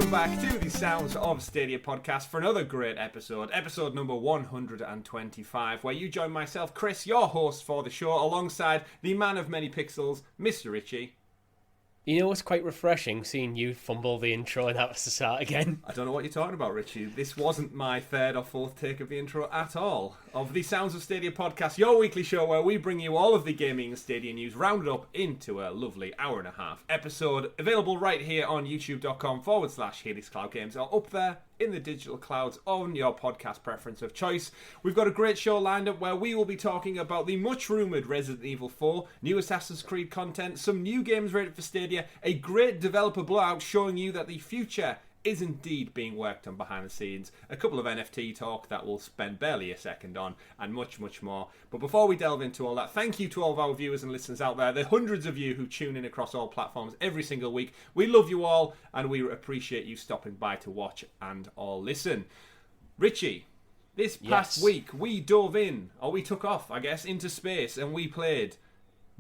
welcome back to the Sounds of Stadia podcast for another great episode number 125, where you join myself, Chris, your host for the show, alongside the man of many pixels, Mr. Richie. You know what's quite refreshing, seeing you fumble the intro and have to start again? I don't know what you're talking about, Richie. This wasn't my third or fourth take of the intro at all. Of the Sounds of Stadia podcast, your weekly show where we bring you all of the gaming and Stadia news rounded up into a lovely hour-and-a-half episode, available right here on youtube.com/Hades Cloud Games, or up there in the digital clouds on your podcast preference of choice. We've got a great show lined up where we will be talking about the much-rumoured Resident Evil 4, new Assassin's Creed content, some new games rated for Stadia, a great developer blowout showing you that the future is indeed being worked on behind the scenes, a couple of NFT talk that we'll spend barely a second on, and much, much more. But before we delve into all that, thank you to all of our viewers and listeners out there, the hundreds of you who tune in across all platforms every single week. We love you all, and we appreciate you stopping by to watch and or listen. Richie, this past week, we dove in, or we took off, I guess, into space, and we played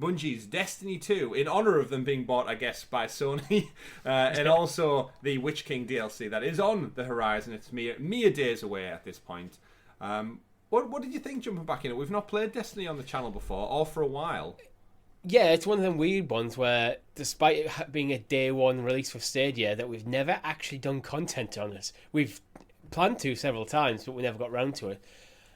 Bungie's Destiny 2 in honour of them being bought, I guess, by Sony, and also the Witch King DLC that is on the horizon. It's mere days away at this point. What did you think jumping back in it? We've not played Destiny on the channel before, or for a while. Yeah, it's one of them weird ones where, despite it being a day one release for Stadia, that we've never actually done content on it. We've planned to several times, but we never got round to it.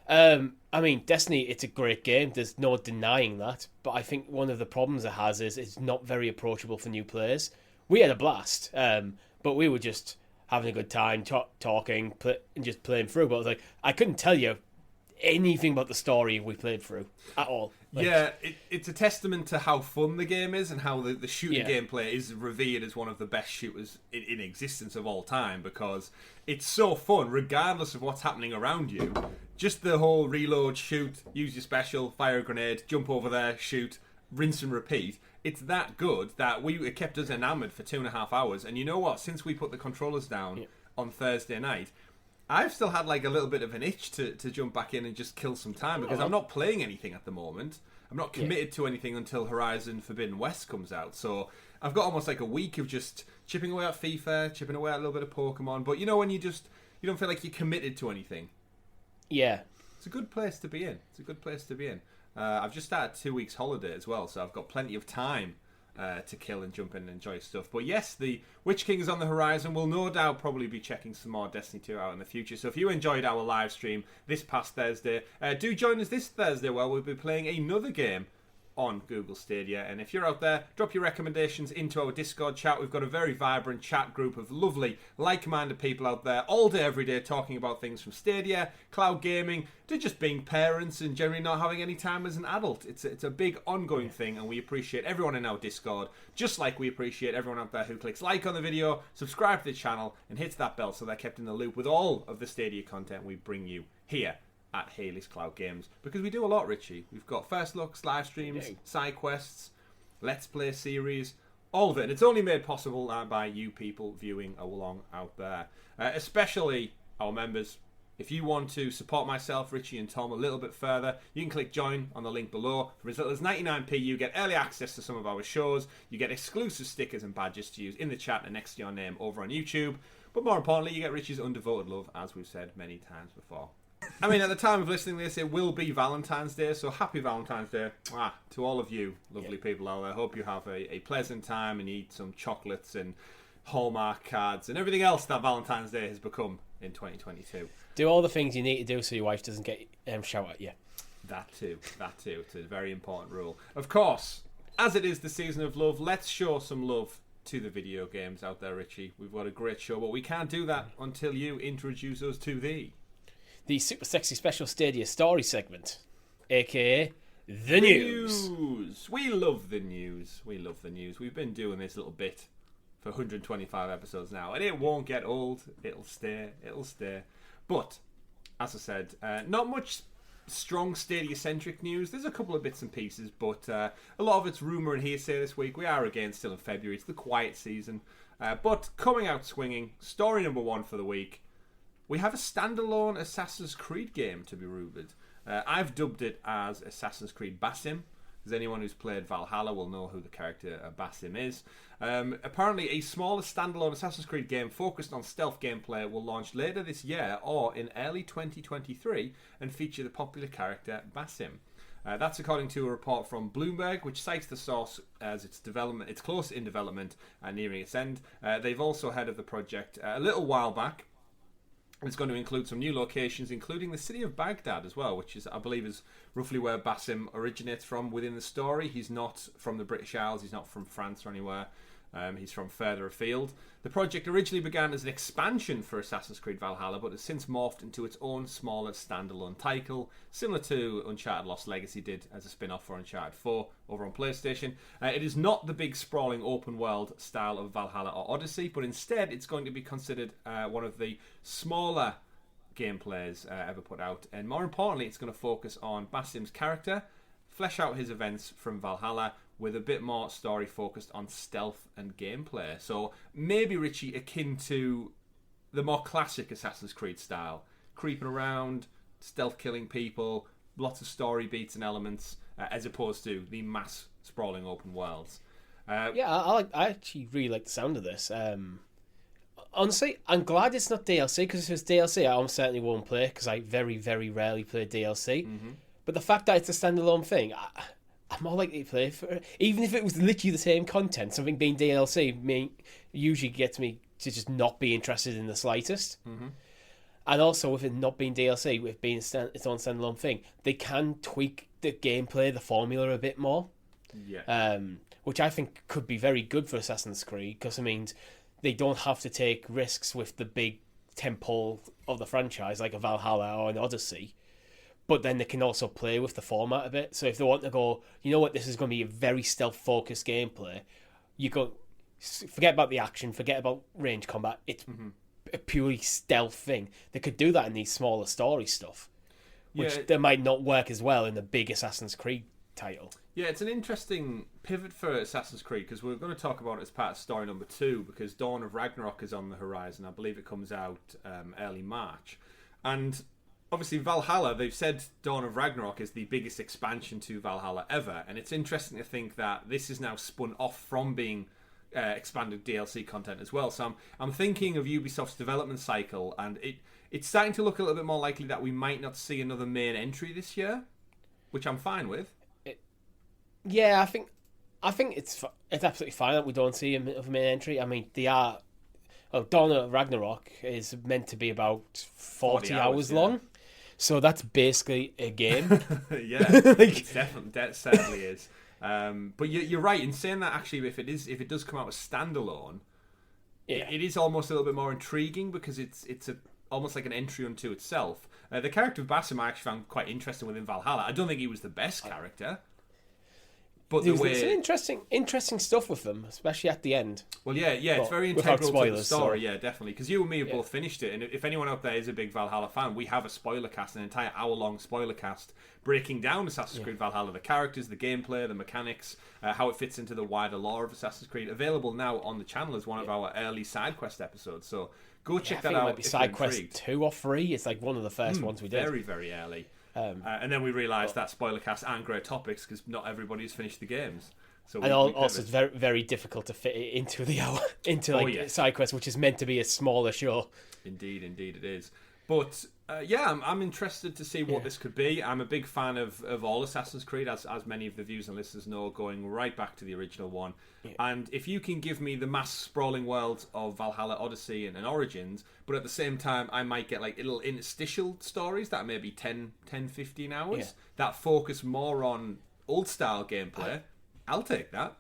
I mean, Destiny, it's a great game. There's no denying that. But I think one of the problems it has is it's not very approachable for new players. We had a blast, but we were just having a good time, talking, and just playing through. But I was like, I couldn't tell you anything about the story we played through at all. Yeah, it's a testament to how fun the game is and how the shooting gameplay is revered as one of the best shooters in existence of all time, because it's so fun regardless of what's happening around you. Just the whole reload, shoot, use your special, fire a grenade, jump over there, shoot, rinse and repeat. It's that good that it kept us enamoured for 2.5 hours. And you know what? Since we put the controllers down on Thursday night, I've still had like a little bit of an itch to jump back in and just kill some time, because I'm not playing anything at the moment. I'm not committed to anything until Horizon Forbidden West comes out. So I've got almost like a week of just chipping away at FIFA, chipping away at a little bit of Pokemon. But you know when you don't feel like you're committed to anything. Yeah. It's a good place to be in. I've just started 2 weeks holiday as well, so I've got plenty of time to kill and jump in and enjoy stuff. But yes, the Witch King is on the horizon. We'll no doubt probably be checking some more Destiny 2 out in the future. So if you enjoyed our live stream this past Thursday, do join us this Thursday where we'll be playing another game on Google Stadia. And if you're out there, drop your recommendations into our Discord chat. We've got a very vibrant chat group of lovely, like-minded people out there all day, every day, talking about things from Stadia, cloud gaming, to just being parents and generally not having any time as an adult. It's a big ongoing thing, and we appreciate everyone in our Discord, just like we appreciate everyone out there who clicks like on the video, subscribe to the channel, and hits that bell so they're kept in the loop with all of the Stadia content we bring you here at Hades Cloud Games, because we do a lot, Richie. We've got first looks, live streams, side quests, let's play series, all of it. And it's only made possible by you people viewing along out there, especially our members. If you want to support myself, Richie and Tom a little bit further, you can click join on the link below. For as little as 99p, you get early access to some of our shows, you get exclusive stickers and badges to use in the chat and next to your name over on YouTube, but more importantly, you get Richie's undevoted love, as we've said many times before. I mean, at the time of listening to this, it will be Valentine's Day, so happy Valentine's Day to all of you lovely people out there. Hope you have a pleasant time and eat some chocolates and Hallmark cards and everything else that Valentine's Day has become in 2022. Do all the things you need to do so your wife doesn't get shout at you. That too. It's a very important rule. Of course, as it is the season of love, let's show some love to the video games out there, Richie. We've got a great show, but we can't do that until you introduce us to the super sexy special Stadia story segment, aka the news. We love the news. We've been doing this little bit for 125 episodes now, and it won't get old. It'll stay. But as I said, not much strong Stadia-centric news. There's a couple of bits and pieces, but a lot of it's rumour and hearsay this week. We are again still in February. It's the quiet season. But coming out swinging, story number one for the week. We have a standalone Assassin's Creed game to be rumoured. I've dubbed it as Assassin's Creed Basim. because anyone who's played Valhalla will know who the character Basim is. Apparently, a smaller standalone Assassin's Creed game focused on stealth gameplay will launch later this year or in early 2023 and feature the popular character Basim. That's according to a report from Bloomberg, which cites the source as it's close in development and nearing its end. They've also heard of the project a little while back. It's going to include some new locations, including the city of Baghdad as well, which is, I believe, is roughly where Basim originates from within the story. He's not from the British Isles, he's not from France or anywhere. He's from further afield. The project originally began as an expansion for Assassin's Creed Valhalla, but has since morphed into its own smaller standalone title, similar to Uncharted Lost Legacy did as a spin-off for Uncharted 4 over on PlayStation. It is not the big sprawling open world style of Valhalla or Odyssey, but instead it's going to be considered one of the smaller gameplays ever put out. And more importantly, it's going to focus on Basim's character, flesh out his events from Valhalla, with a bit more story focused on stealth and gameplay. So maybe, Richie, akin to the more classic Assassin's Creed style. Creeping around, stealth killing people, lots of story beats and elements, as opposed to the mass sprawling open worlds. I actually really like the sound of this. Honestly, I'm glad it's not DLC, because if it's DLC, I almost certainly won't play, because I very, very rarely play DLC. Mm-hmm. But the fact that it's a standalone thing, I'm more likely to play for it. Even if it was literally the same content, something being DLC usually gets me to just not be interested in the slightest. Mm-hmm. And also, with it not being DLC, with being its own standalone thing, they can tweak the gameplay, the formula a bit more. Yeah. Which I think could be very good for Assassin's Creed, because it means they don't have to take risks with the big tentpole of the franchise, like a Valhalla or an Odyssey. But then they can also play with the format a bit. So if they want to go, you know what, this is going to be a very stealth-focused gameplay, you go, forget about the action, forget about range combat. It's a purely stealth thing. They could do that in these smaller story stuff, which they might not work as well in the big Assassin's Creed title. Yeah, it's an interesting pivot for Assassin's Creed, because we're going to talk about it as part of story number 2, because Dawn of Ragnarok is on the horizon. I believe it comes out early March. And obviously, Valhalla, they've said Dawn of Ragnarok is the biggest expansion to Valhalla ever, and it's interesting to think that this is now spun off from being expanded DLC content as well. So I'm thinking of Ubisoft's development cycle, and it's starting to look a little bit more likely that we might not see another main entry this year, which I'm fine with. I think it's absolutely fine that we don't see a main entry. I mean, Dawn of Ragnarok is meant to be about 40 hours long. So that's basically a game. Yeah, it certainly is. But you're right in saying that. Actually, if it does come out as standalone, it is almost a little bit more intriguing, because it's almost like an entry unto itself. The character of Basim I actually found quite interesting within Valhalla. I don't think he was the best character, but there's some interesting stuff with them, especially at the end. Well, it's very integral to the story. So. Yeah, definitely. Because you and me have both finished it, and if anyone out there is a big Valhalla fan, we have a spoiler cast, an entire hour-long spoiler cast breaking down Assassin's Creed Valhalla, the characters, the gameplay, the mechanics, how it fits into the wider lore of Assassin's Creed. Available now on the channel as one of our early SideQuest episodes. So go check that out. It might be SideQuest 2 or 3. It's like one of the first ones we did. Very, very early. And then we realised that spoiler casts aren't great topics, because not everybody's finished the games. So also it's very, very difficult to fit it into the hour, SideQuest, which is meant to be a smaller show. Indeed it is. But I'm interested to see what this could be. I'm a big fan of all Assassin's Creed, as many of the viewers and listeners know, going right back to the original one. Yeah. And if you can give me the mass sprawling worlds of Valhalla, Odyssey, and Origins, but at the same time I might get like little interstitial stories that may be 10, 15 hours that focus more on old style gameplay, I'll take that.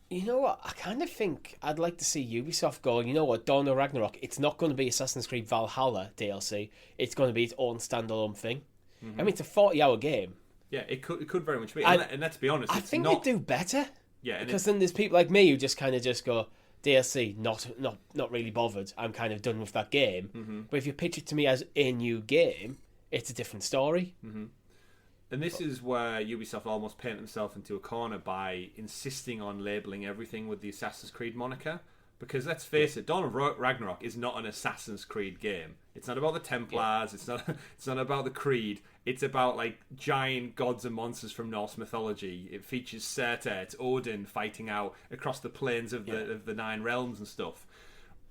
You know what? I kind of think I'd like to see Ubisoft go, you know what, Dawn of Ragnarok, it's not going to be Assassin's Creed Valhalla DLC. It's going to be its own standalone thing. Mm-hmm. I mean, it's a 40-hour game. Yeah, it could very much be. And let's be honest, I think they do better. Yeah, because then there's people like me who just kind of just go, DLC, not really bothered. I'm kind of done with that game. Mm-hmm. But if you pitch it to me as a new game, it's a different story. Mm-hmm. And this is where Ubisoft almost paint themselves into a corner by insisting on labelling everything with the Assassin's Creed moniker. Because let's face it, Dawn of Ragnarok is not an Assassin's Creed game. It's not about the Templars. Yeah. It's not about the Creed. It's about like giant gods and monsters from Norse mythology. It features Surtur. It's Odin fighting out across the plains of the Nine Realms and stuff.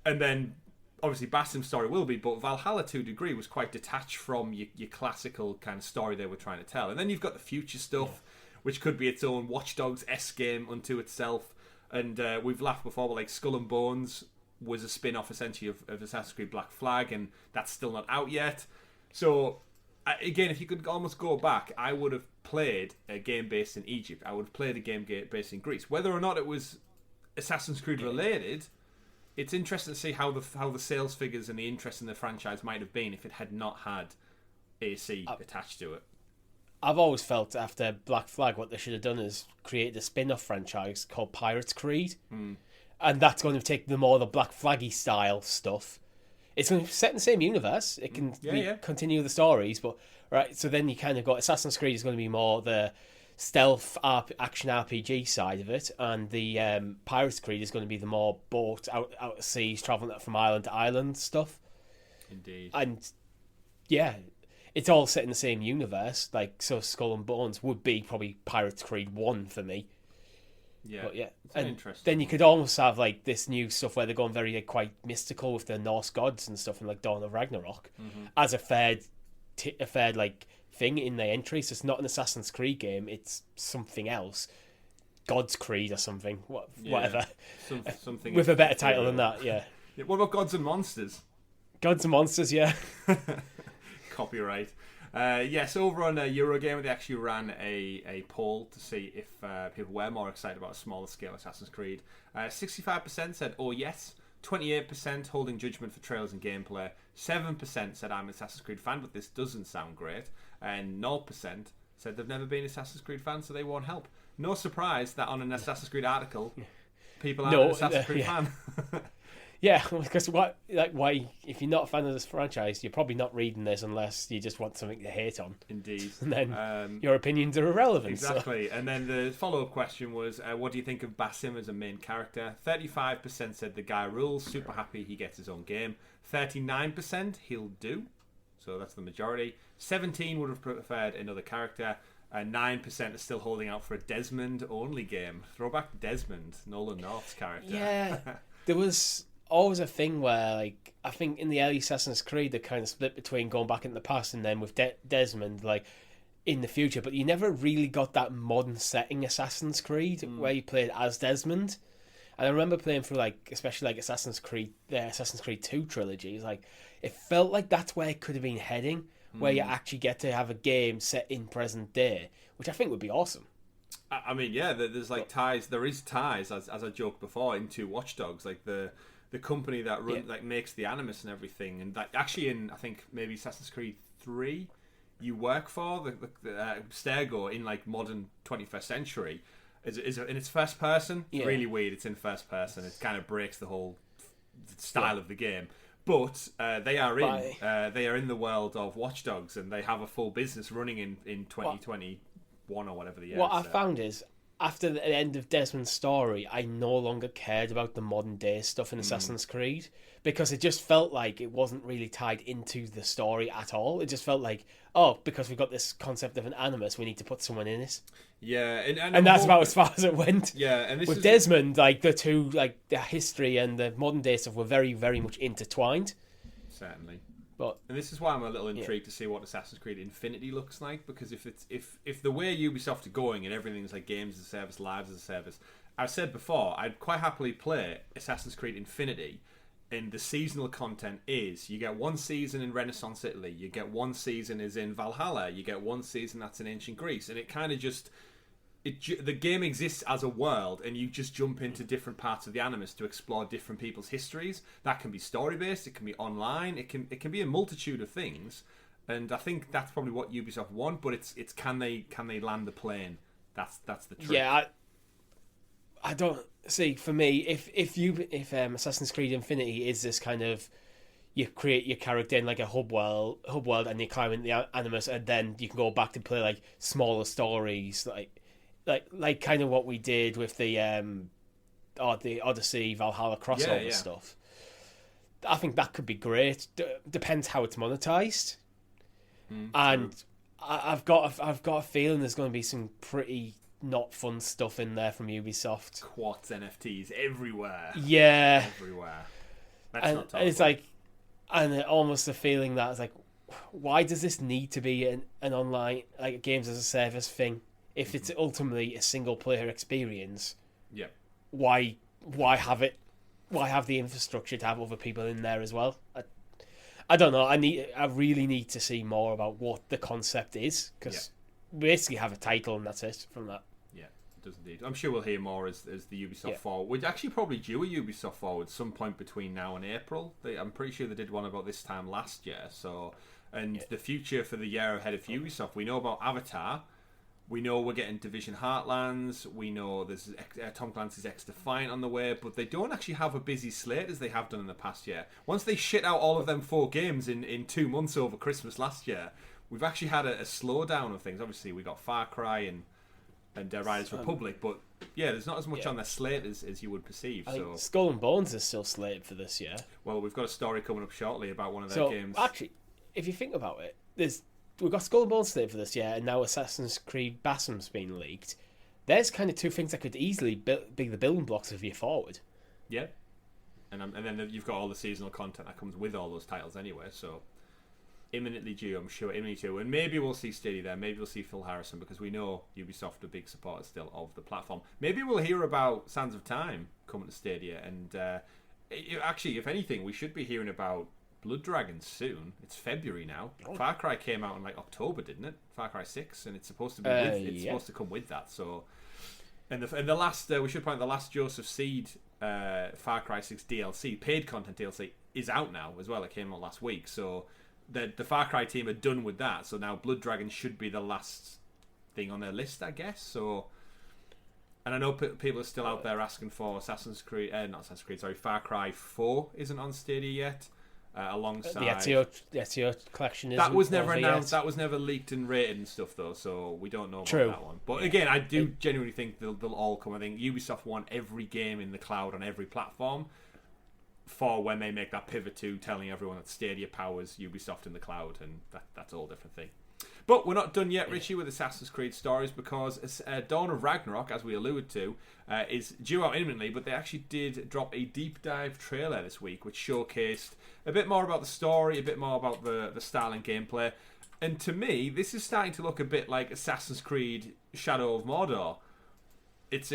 And then obviously Basim's story will be, but Valhalla to a degree was quite detached from your classical kind of story they were trying to tell. And then you've got the future stuff, which could be its own Watch Dogs-esque game unto itself. And we've laughed before, but like Skull and Bones was a spin-off essentially of Assassin's Creed Black Flag, and that's still not out yet. So again, if you could almost go back, I would have played a game based in Egypt. I would have played a game based in Greece. Whether or not it was Assassin's Creed related, it's interesting to see how the sales figures and the interest in the franchise might have been if it had not had AC attached to it. I've always felt after Black Flag what they should have done is create a spin-off franchise called Pirates Creed. And that's going to take the Black Flaggy style stuff. It's going to be set in the same universe. It can continue the stories, but right. So then you kind of got Assassin's Creed is going to be more the stealth action RPG side of it, and the Pirates Creed is going to be the more boat out at seas, traveling from island to island stuff. Indeed. And yeah, it's all set in the same universe. Like, so Skull and Bones would be probably Pirates Creed 1 for me. Yeah, but yeah, and interesting. Then you could almost have like this new stuff where they're going very quite mystical with the Norse gods and stuff, in like Dawn of Ragnarok, as a fair like thing in their entry. So it's not an Assassin's Creed game; it's something else, God's Creed or something, whatever. Something with a better title than that. Yeah. What about Gods and Monsters? Gods and Monsters, yeah. Copyright. Yes, over on Eurogamer, they actually ran a poll to see if people were more excited about a smaller scale Assassin's Creed. 65% said, oh yes. 28% holding judgment for trailers and gameplay. 7% said, I'm an Assassin's Creed fan, but this doesn't sound great. And 0% said they've never been an Assassin's Creed fan, so they won't help. No surprise that on an Assassin's Creed article, people aren't an Assassin's Creed fan. Yeah, because why? If you're not a fan of this franchise, you're probably not reading this unless you just want something to hate on. Indeed. And then your opinions are irrelevant. Exactly. So. And then the follow-up question was, what do you think of Basim as a main character? 35% said the guy rules, super happy he gets his own game. 39% he'll do. So that's the majority. 17% would have preferred another character. 9% are still holding out for a Desmond-only game. Throwback Desmond, Nolan North's character. Yeah, there was always a thing where, like, I think in the early Assassin's Creed they kind of split between going back in the past and then with Desmond, like, in the future, but you never really got that modern setting Assassin's Creed where you played as Desmond. And I remember playing through, like, especially like Assassin's Creed 2 trilogy. Like, it felt like that's where it could have been heading, where you actually get to have a game set in present day, which I think would be awesome. I mean, yeah, there's like ties. There is ties, as I joked before, into Watch Dogs, like the company that like makes the Animus and everything, and that actually in I think maybe Assassin's Creed 3, you work for the Stergo in like modern 21st century. Is in its first person. It's really weird. It's in first person. It kind of breaks the whole style of the game. But they are in the world of Watch Dogs, and they have a full business running in 2021 or whatever the year. What I found is, after the end of Desmond's story, I no longer cared about the modern day stuff in Assassin's Creed, because it just felt like it wasn't really tied into the story at all. It just felt like, oh, because we've got this concept of an animus, we need to put someone in it. Yeah, and that's about as far as it went. Yeah, and this with Desmond, like the two, like the history and the modern day stuff were very, very much intertwined. Certainly. And this is why I'm a little intrigued to see what Assassin's Creed Infinity looks like, because if the way Ubisoft are going and everything's like games as a service, lives as a service, I've said before, I'd quite happily play Assassin's Creed Infinity, and the seasonal content is, you get one season in Renaissance Italy, you get one season is in Valhalla, you get one season that's in ancient Greece, and it kind of just... the game exists as a world, and you just jump into different parts of the Animus to explore different people's histories. That can be story based, it can be online, it can be a multitude of things, and I think that's probably what Ubisoft want. But it's can they land the plane? That's the trick. Yeah, I don't see. For me, if Assassin's Creed Infinity is this kind of, you create your character in like a hub world, and you climb in the Animus, and then you can go back to play like smaller stories, like kind of what we did with the the Odyssey Valhalla crossover stuff. I think that could be great. Depends how it's monetized. And I've got a feeling there's going to be some pretty not fun stuff in there from Ubisoft. Quartz NFTs everywhere. Yeah, everywhere. It's like, and almost a feeling that it's like, why does this need to be an online, like, games as a service thing if it's ultimately a single player experience? Yeah. Why have it? Why have the infrastructure to have other people in there as well? I don't know. I really need to see more about what the concept is, because we basically have a title and that's it from that. Yeah, it does indeed. I'm sure we'll hear more as the Ubisoft Forward. We'd actually probably due a Ubisoft Forward some point between now and April. I'm pretty sure they did one about this time last year. So, the future for the year ahead of Ubisoft, we know about Avatar. We know we're getting Division Heartlands. We know there's Tom Clancy's X Defiant on the way, but they don't actually have a busy slate as they have done in the past year. Once they shit out all of them 4 games in 2 months over Christmas last year, we've actually had a slowdown of things. Obviously, we got Far Cry and Riders Republic, but there's not as much on their slate as you would perceive. So Skull and Bones is still slated for this year. Well, we've got a story coming up shortly about one of their games. Actually, if you think about it, we've got Skull and Bones slated for this year, and now Assassin's Creed Basim's been leaked. There's kind of 2 things that could easily be the building blocks of your forward. Yeah, and then you've got all the seasonal content that comes with all those titles anyway. So imminently due, I'm sure, imminently due, and maybe we'll see Stadia there. Maybe we'll see Phil Harrison, because we know Ubisoft are big supporters still of the platform. Maybe we'll hear about Sands of Time coming to Stadia, and actually, if anything, we should be hearing about Blood Dragon soon. It's February now. Far Cry came out in like October, didn't it? Far Cry 6, and it's supposed to be supposed to come with that. So, and the last we should point out, the last Joseph Seed Far Cry 6 DLC, paid content DLC, is out now as well. It came out last week. So the Far Cry team are done with that. So now Blood Dragon should be the last thing on their list, I guess. So, and I know people are still out there asking for Far Cry 4 isn't on Stadia yet. Alongside the Ezio collection that was never announced. That was never leaked and rated and stuff, though, so we don't know about that one. But again, I do genuinely think they'll all come. I think Ubisoft want every game in the cloud on every platform for when they make that pivot to telling everyone that Stadia powers Ubisoft in the cloud, and that's a whole different thing. But we're not done yet, Richie, with Assassin's Creed stories, because Dawn of Ragnarok, as we alluded to, is due out imminently, but they actually did drop a deep dive trailer this week, which showcased a bit more about the story, a bit more about the style and gameplay. And to me, this is starting to look a bit like Assassin's Creed Shadow of Mordor. It's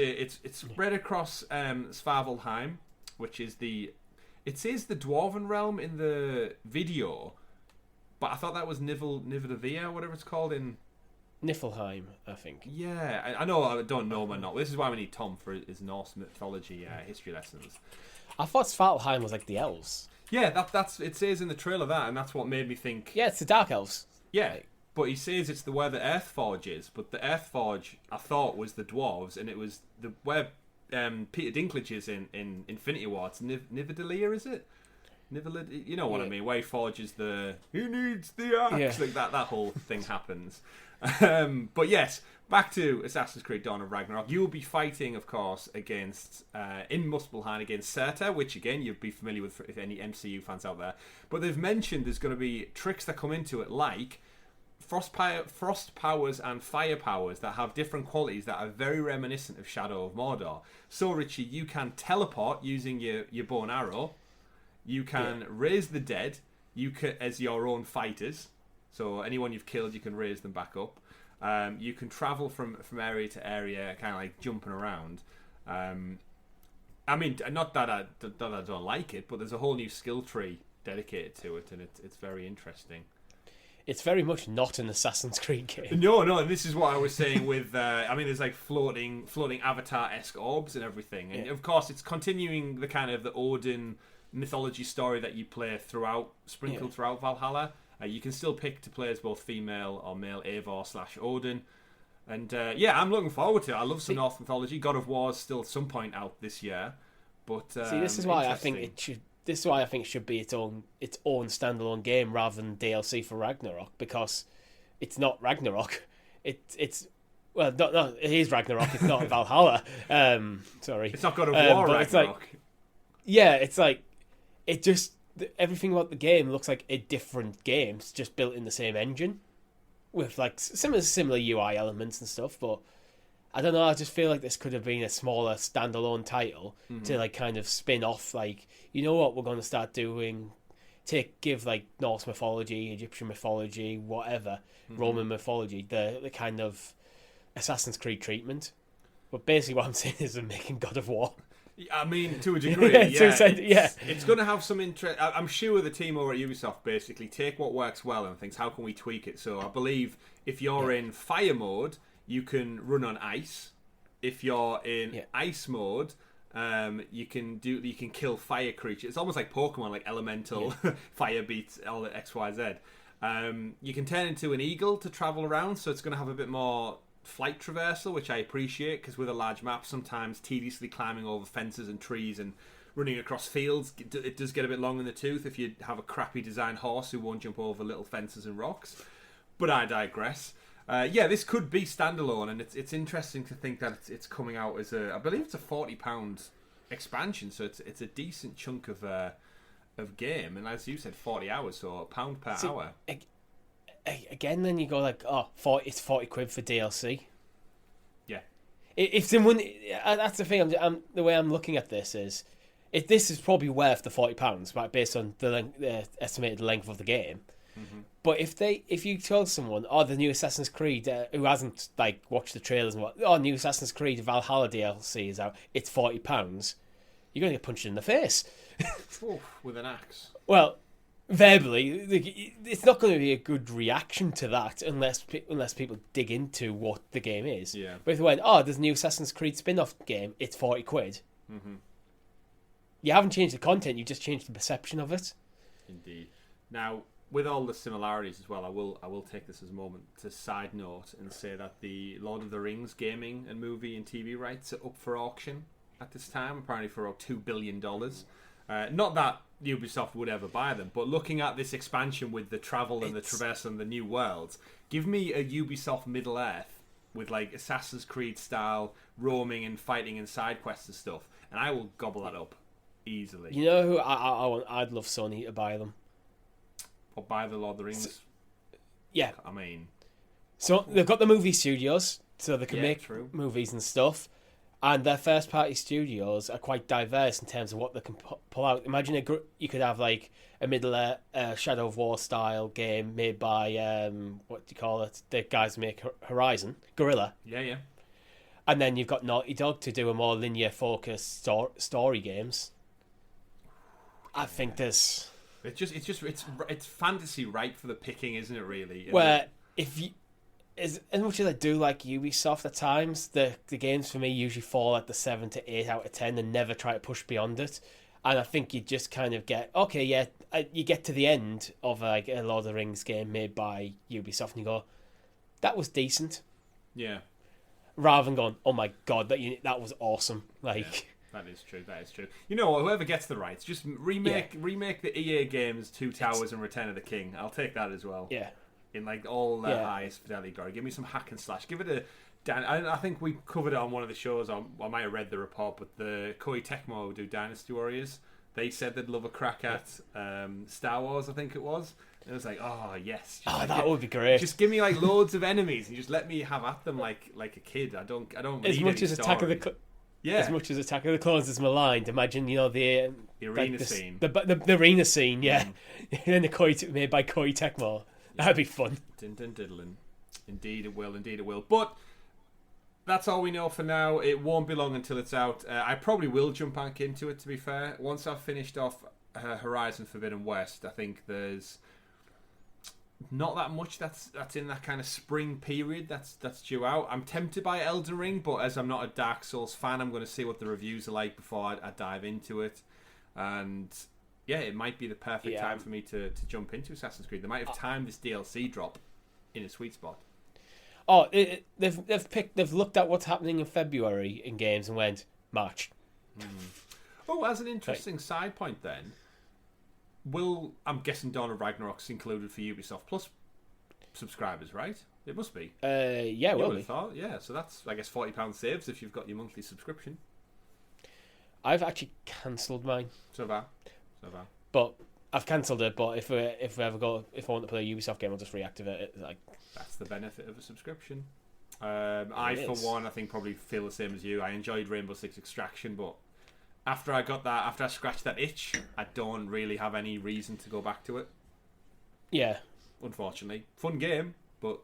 spread across Svartalfheim, which is it says the Dwarven realm in the video, but I thought that was Nivedavia, whatever it's called in Niflheim, I think. Yeah, I know. I don't know, man. This is why we need Tom for his Norse mythology history lessons. I thought Svartalfheim was like the elves. Yeah, that's it says in the trailer that, and that's what made me think. Yeah, it's the Dark Elves. Yeah, but he says it's where the Earthforge is, but the Earthforge I thought was the dwarves, and it was where Peter Dinklage is in Infinity War. It's Nivedalia, is it? You know what I mean? Where he forges he needs the axe, like that whole thing happens. But yes, back to Assassin's Creed Dawn of Ragnarok. You will be fighting, of course, against in Muspelheim against Surtur, which again you'll be familiar with if any MCU fans out there. But they've mentioned there's going to be tricks that come into it, like frost powers and fire powers that have different qualities that are very reminiscent of Shadow of Mordor. So Richie, you can teleport using your bow and arrow. You can raise the dead. You can, as your own fighters. So anyone you've killed, you can raise them back up. You can travel from area to area, kind of like jumping around. I mean, not that I don't like it, but there's a whole new skill tree dedicated to it, and it's very interesting. It's very much not an Assassin's Creed game. No, and this is what I was saying with... I mean, there's like floating Avatar-esque orbs and everything. And of course, it's continuing the kind of the Odin mythology story that you play sprinkled throughout Valhalla. You can still pick to play as both female or male Eivor/Odin. And I'm looking forward to it. I love some Norse mythology. God of War is still at some point out this year. But this is why I think it should... This is why I think it should be its own standalone game rather than DLC for Ragnarok, because it's not Ragnarok. It's Well, no, it is Ragnarok. It's not Valhalla. Sorry, It's not God of War but Ragnarok. it's like, yeah, it's like it just everything about the game looks like a different game, it's just built in the same engine with like similar UI elements and stuff. But I don't know. I just feel like this could have been a smaller standalone title to like kind of spin off. Like, you know what, we're going to start doing. Give like Norse mythology, Egyptian mythology, whatever, Roman mythology, the kind of Assassin's Creed treatment. But basically, what I'm saying is they're making God of War. I mean, to a degree, yeah. Yeah. It's going to have some interest. I'm sure the team over at Ubisoft basically take what works well and thinks, how can we tweak it? So I believe if you're in fire mode, you can run on ice. If you're in ice mode, you can kill fire creatures. It's almost like Pokemon, like elemental, fire beats all the X, Y, Z. You can turn into an eagle to travel around, so it's going to have a bit more flight traversal, which I appreciate, because with a large map, sometimes tediously climbing over fences and trees and running across fields, it does get a bit long in the tooth if you have a crappy designed horse who won't jump over little fences and rocks. But I digress. This could be standalone, and it's interesting to think that it's coming out as I believe it's a £40 expansion, so it's a decent chunk of game, and as you said, 40 hours, so £1 per hour. Again, then you go like, it's 40 quid for DLC. Yeah. If someone, that's the thing. The way I'm looking at this is, if this is probably worth the £40, right, based on the estimated length of the game. Mm-hmm. But if you told someone, the new Assassin's Creed, who hasn't like watched the trailers and new Assassin's Creed Valhalla DLC is out, it's £40, you're going to get punched in the face. With an axe. Well, verbally, it's not going to be a good reaction to that unless people dig into what the game is. Yeah. But if they went, there's a new Assassin's Creed spin-off game, it's 40 quid. Mm-hmm. You haven't changed the content, you just changed the perception of it. Indeed. Now, with all the similarities as well, I will take this as a moment to side note and say that the Lord of the Rings gaming and movie and TV rights are up for auction at this time, apparently for about $2 billion. Not that Ubisoft would ever buy them, but looking at this expansion with the travel and the traverse and the new worlds, give me a Ubisoft Middle Earth with like Assassin's Creed style roaming and fighting and side quests and stuff, and I will gobble that up easily. You know who I'd love Sony to buy them? Or buy the Lord of the Rings. Yeah. I mean, so they've got the movie studios, so they can make movies and stuff. And their first-party studios are quite diverse in terms of what they can pull out. Imagine you could have like a Middle Shadow of War style game made by what do you call it? The guys who make Horizon, Guerrilla. Yeah. And then you've got Naughty Dog to do a more linear-focused story games. I think there's. It's fantasy ripe for the picking, isn't it? Really. Where as much as I do like Ubisoft at times, the games for me usually fall at the 7 to 8 out of 10 and never try to push beyond it. And I think you just kind of get, you get to the end of like a Lord of the Rings game made by Ubisoft and you go, that was decent. Yeah. Rather than going, oh my god, that was awesome. Like. Yeah. That is true. You know, whoever gets the rights, just remake the EA games, Two Towers and Return of the King. I'll take that as well. Yeah. In like all the highest fidelity glory. Give me some hack and slash. Give it I think we covered it on one of the shows. I might have read the report, but the Koei Tecmo who do Dynasty Warriors, they said they'd love a crack at Star Wars, I think it was. And it was like, oh yes. That would be great. Just give me like loads of enemies and just let me have at them like a kid. I don't as need much any as Attack of the As much as Attack of the Clones is maligned, imagine the arena scene, the arena scene, yeah, and then the made by Koei Tecmo. That'd be fun. Diddling. Indeed it will. But that's all we know for now. It won't be long until it's out. I probably will jump back into it, to be fair. Once I've finished off Horizon Forbidden West, I think there's not that much that's in that kind of spring period that's due out. I'm tempted by Elden Ring, but as I'm not a Dark Souls fan, I'm going to see what the reviews are like before I dive into it. And yeah, it might be the perfect time for me to jump into Assassin's Creed. They might have timed this DLC drop in a sweet spot. They've looked at what's happening in February in games and went March. Oh, as an interesting side point then, I'm guessing Dawn of Ragnarok's included for Ubisoft Plus subscribers, right? It must be. Yeah, it You will would be. have thought, yeah. So that's, I guess, £40 saves if you've got your monthly subscription. I've actually cancelled mine. So far. But I've cancelled it. But if I want to play a Ubisoft game, I'll just reactivate it. Like, that's the benefit of a subscription. I, for one, I think probably feel the same as you. I enjoyed Rainbow Six Extraction, but after I scratched that itch, I don't really have any reason to go back to it. Yeah. Unfortunately, fun game, but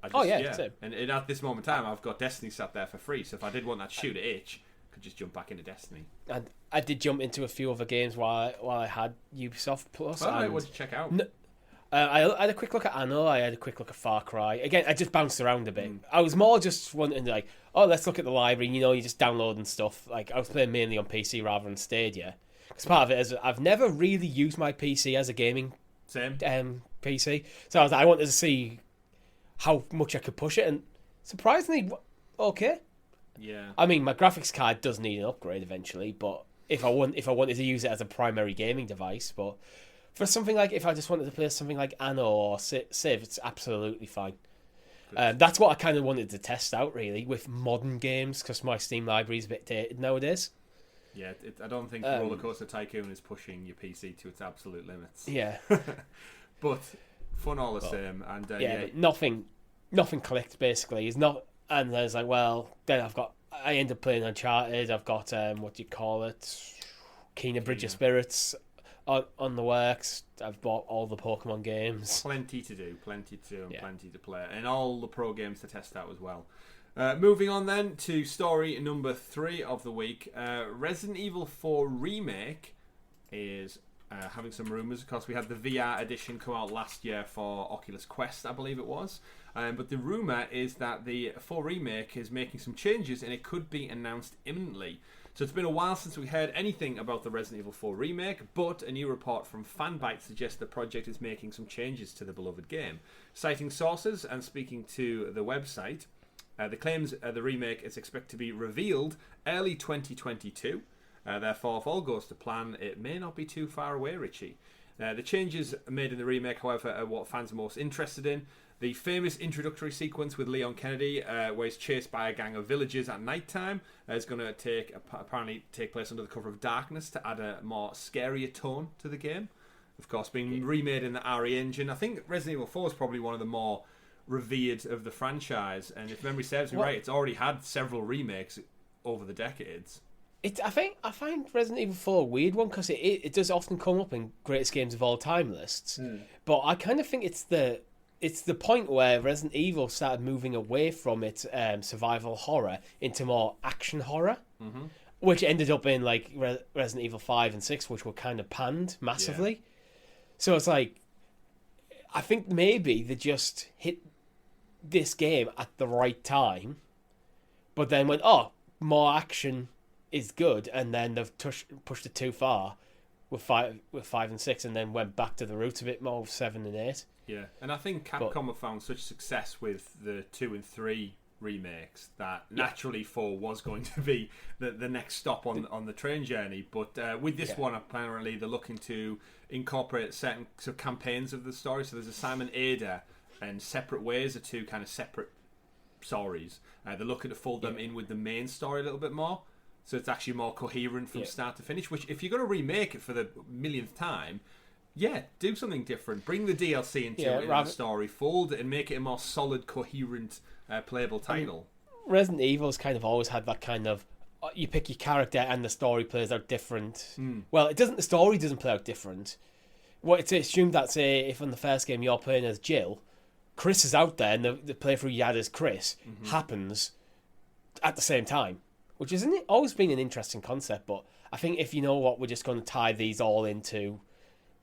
I just, same. And at this moment in time, I've got Destiny sat there for free. So if I did want that shooter itch, I could just jump back into Destiny. And I did jump into a few other games while I had Ubisoft Plus. Well, I wanted to check out. I had a quick look at Anno. I had a quick look at Far Cry. Again, I just bounced around a bit. I was more just wanting to, like, oh, let's look at the library. You know, you just downloading stuff. Like, I was playing mainly on PC rather than Stadia. Because part of it is I've never really used my PC as a gaming PC. So I wanted to see how much I could push it, and surprisingly, okay. Yeah. I mean, my graphics card does need an upgrade eventually, but if I wanted to use it as a primary gaming device, but for something like, if I just wanted to play something like Anno or Civ, it's absolutely fine. That's what I kind of wanted to test out, really, with modern games, because my Steam library is a bit dated nowadays. Yeah, I don't think Roller Coaster Tycoon is pushing your PC to its absolute limits. Yeah. But fun all the same. And but nothing clicked, basically. It's not, and there's like, well, then I end up playing Uncharted. I've got, Kena Bridge of Spirits on the works. I've bought all the Pokemon games. Plenty to do, and plenty to play. And all the pro games to test out as well. Moving on then to story number 3 of the week. Resident Evil 4 Remake is having some rumours. Of course, we had the VR edition come out last year for Oculus Quest, I believe it was. But the rumour is that the 4 Remake is making some changes and it could be announced imminently. So it's been a while since we heard anything about the Resident Evil 4 Remake, but a new report from Fanbyte suggests the project is making some changes to the beloved game. Citing sources and speaking to the website, the claims the remake is expected to be revealed early 2022. Therefore, if all goes to plan, it may not be too far away, Richie. The changes made in the remake, however, are what fans are most interested in. The famous introductory sequence with Leon Kennedy, where he's chased by a gang of villagers at night time, is going to apparently take place under the cover of darkness to add a more scarier tone to the game. Of course, being remade in the RE engine. I think Resident Evil 4 is probably one of the more revered of the franchise, and if memory serves me right, it's already had several remakes over the decades. I find Resident Evil 4 a weird one, because it does often come up in greatest games of all time lists, but I kind of think it's the point where Resident Evil started moving away from its survival horror into more action horror, which ended up in like Resident Evil 5 and 6, which were kind of panned massively. Yeah. So it's like, I think maybe they just hit this game at the right time, but then went, oh, more action is good, and then they've pushed it too far with 5 and 6, and then went back to the roots a bit more with 7 and 8. Yeah, and I think Capcom have found such success with the 2 and 3 remakes that naturally 4 was going to be the next stop on the train journey. But with this one, apparently they're looking to incorporate certain sort of campaigns of the story. So there's a Simon Ada and Separate Ways are 2 kind of separate stories. They're looking to fold them in with the main story a little bit more. So it's actually more coherent from start to finish, which if you're going to remake it for the millionth time, do something different. Bring the DLC into the story, fold it, and make it a more solid, coherent, playable title. Resident Evil's kind of always had that kind of, you pick your character and the story plays out different. Well, the story doesn't play out different. Well, it's assumed that, say, if in the first game you're playing as Jill, Chris is out there and the playthrough you had as Chris happens at the same time, which isn't always been an interesting concept, but I think if you know what, we're just going to tie these all into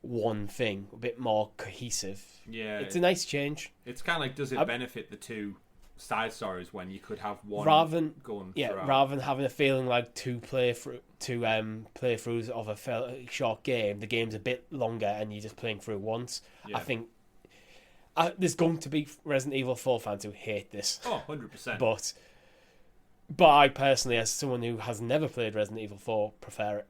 one thing, a bit more cohesive. Yeah, it's a nice change. It's kind of like, does it benefit the 2 side stories when you could have one going throughout? Rather than having a feeling like 2 playthroughs of a fairly short game, the game's a bit longer and you're just playing through once. I think there's going to be Resident Evil 4 fans who hate this. Oh, 100%. But I personally, as someone who has never played Resident Evil 4, prefer it.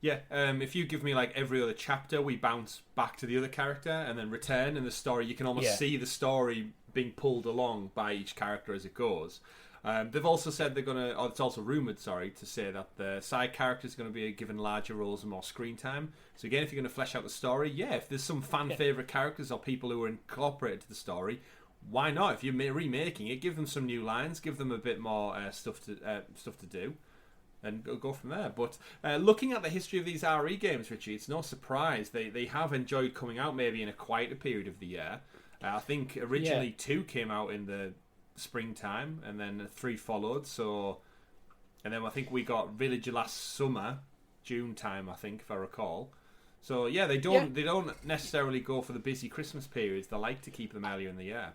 Yeah, if you give me like every other chapter, we bounce back to the other character and then return in the story. You can almost see the story being pulled along by each character as it goes. They've also said they're going to, or it's also rumoured, to say that the side characters are going to be given larger roles and more screen time. So again, if you're going to flesh out the story, if there's some fan favourite characters or people who are incorporated to the story, why not? If you're remaking it, give them some new lines, give them a bit more stuff to do. And go from there. But looking at the history of these RE games, Richie, it's no surprise they have enjoyed coming out maybe in a quieter period of the year. I think originally 2 came out in the springtime, and then 3 followed. And then I think we got Villager last summer, June time, I think, if I recall. So they don't necessarily go for the busy Christmas periods. They like to keep them earlier in the year.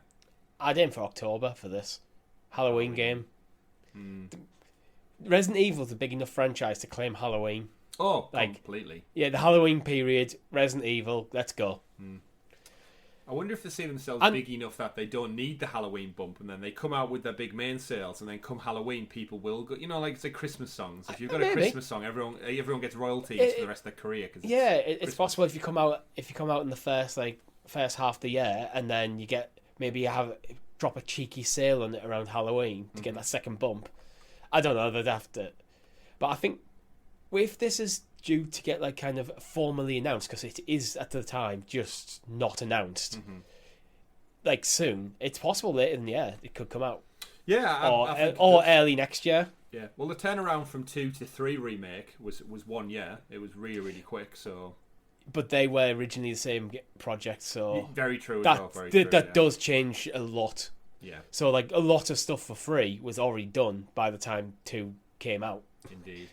I'd aim for October for this Halloween game. Resident Evil's a big enough franchise to claim Halloween. Oh, completely. Yeah, the Halloween period, Resident Evil, let's go. I wonder if they see themselves big enough that they don't need the Halloween bump, and then they come out with their big main sales, and then come Halloween, people will go. You know, like say Christmas songs. If you've got a Christmas song, everyone gets royalties for the rest of their career. Cause it's possible if you come out in the first half of the year, and then you get drop a cheeky sale on it around Halloween to get that second bump. I don't know, they'd have to. But I think if this is due to get like kind of formally announced, because it is at the time just not announced, like soon, it's possible later in the year it could come out. Yeah, or early next year. Yeah, well, the turnaround from 2 to 3 remake was 1 year. It was really, really quick. So, but they were originally the same project, so very true. That does change a lot. Yeah. So like a lot of stuff for free was already done by the time 2 came out. Indeed.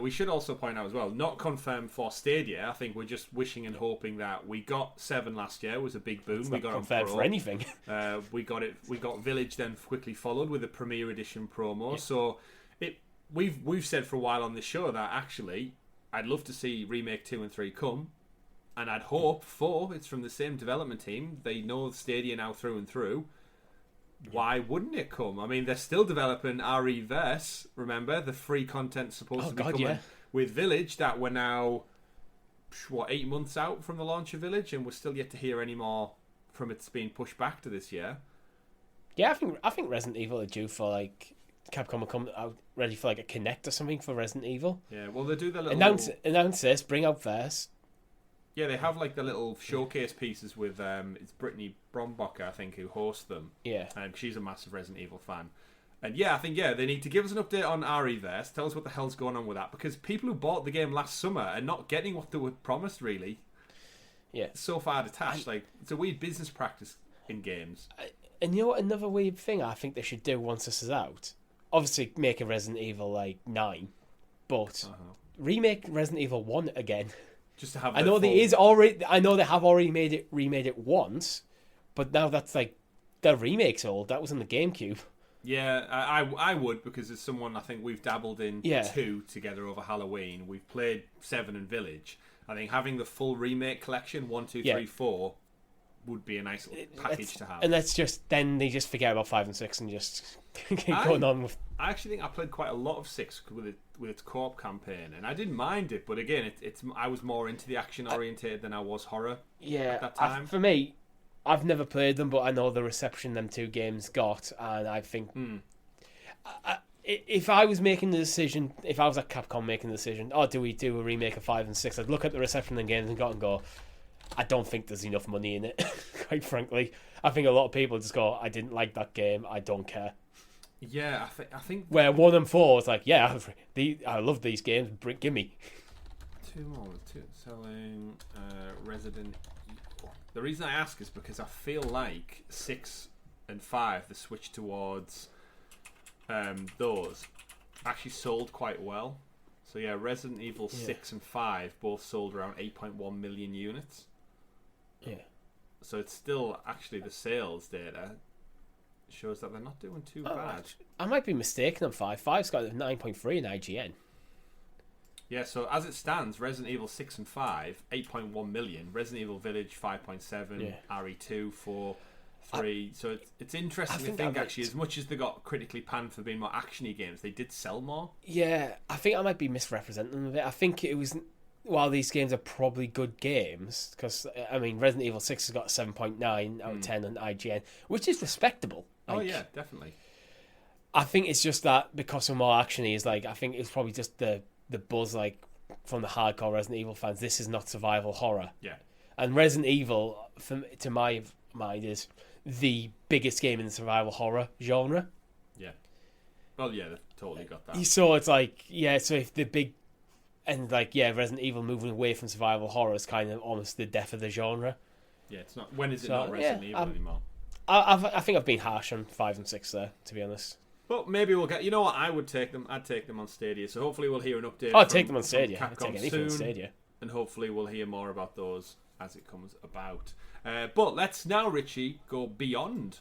We should also point out as well, not confirmed for Stadia. I think we're just wishing and hoping that we got 7 last year. It was a big boom. We got confirmed for anything. We got Village then quickly followed with a Premier Edition promo. Yeah. So we've said for a while on this show that actually I'd love to see Remake 2 and 3 come, and I'd hope 4. It's from the same development team. They know Stadia now through and through. Why wouldn't it come? I mean, they're still developing RE-verse. Remember, the free content supposed to be coming with Village. That we're now 8 months out from the launch of Village, and we're still yet to hear any more from it's being pushed back to this year. Yeah, I think Resident Evil are due for like Capcom will come out ready for like a Connect or something for Resident Evil. Yeah, well they do the little announce this, bring out verse. Yeah, they have like the little showcase pieces with it's Brittany Brombacher, I think, who hosts them. Yeah, she's a massive Resident Evil fan. And I think they need to give us an update on RE-verse. Tell us what the hell's going on with that, because people who bought the game last summer are not getting what they were promised. Really, it's so far detached. Like it's a weird business practice in games. And you know what? Another weird thing I think they should do once this is out. Obviously, make a Resident Evil like 9, but remake Resident Evil 1 again. Just to have. I know they have already remade it once, but now that's like the remake's old. That was on the GameCube. Yeah, I would, because as someone, I think we've dabbled in 2 together over Halloween. We've played 7 and Village. I think having the full remake collection 1, 2, 3, 4 would be a nice package to have. And then they just forget about 5 and 6 and just keep going on with. I actually think I played quite a lot of 6 with its co-op campaign, and I didn't mind it. But again, I was more into the action oriented than I was horror. at that time. For me, I've never played them, but I know the reception them 2 games got, and I think if I was making the decision, if I was at Capcom making the decision, do we do a remake of 5 and 6? I'd look at the reception them games and go, I don't think there's enough money in it. Quite frankly, I think a lot of people just go, I didn't like that game, I don't care. Yeah, I think where 1 and 4 is like, I love these games. Give me 2 more. 2 selling Resident Evil. The reason I ask is because I feel like 6 and 5, the switch towards those actually sold quite well. So Resident Evil 6 and 5 both sold around 8.1 million units. Yeah. So it's still actually the sales data shows that they're not doing too bad. I might be mistaken on 5. 5's got a 9.3 in IGN. Yeah, so as it stands, Resident Evil 6 and 5, 8.1 million. Resident Evil Village, 5.7. RE2, 4, 3. So it's interesting to think actually, as much as they got critically panned for being more actiony games, they did sell more. Yeah, I think I might be misrepresenting them a bit. I think it was while these games are probably good games, because I mean, Resident Evil 6 has got a 7.9 out of 10 on IGN, which is respectable. Oh yeah, definitely. I think it's just that because of more actiony is like, I think it's probably just the buzz like from the hardcore Resident Evil fans. This is not survival horror. Yeah. And Resident Evil, to my mind, is the biggest game in the survival horror genre. Yeah. Well, yeah, they've totally got that. So it's like, yeah, so if the big... And like, yeah, Resident Evil moving away from survival horror is kind of almost the death of the genre. Yeah, it's not... When is it not Resident Evil anymore? I think I've been harsh on 5 and 6 there, to be honest. But maybe we'll get... You know what? I would take them. I'd take them on Stadia. So hopefully we'll hear an update I'd take them on Stadia. I'd take anything on soon, Stadia. and hopefully we'll hear more about those as it comes about. But let's now, Richie, go beyond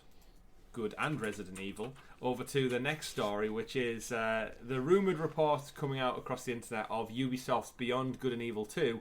Good and Resident Evil over to the next story, which is the rumoured reports coming out across the internet of Ubisoft's Beyond Good and Evil 2,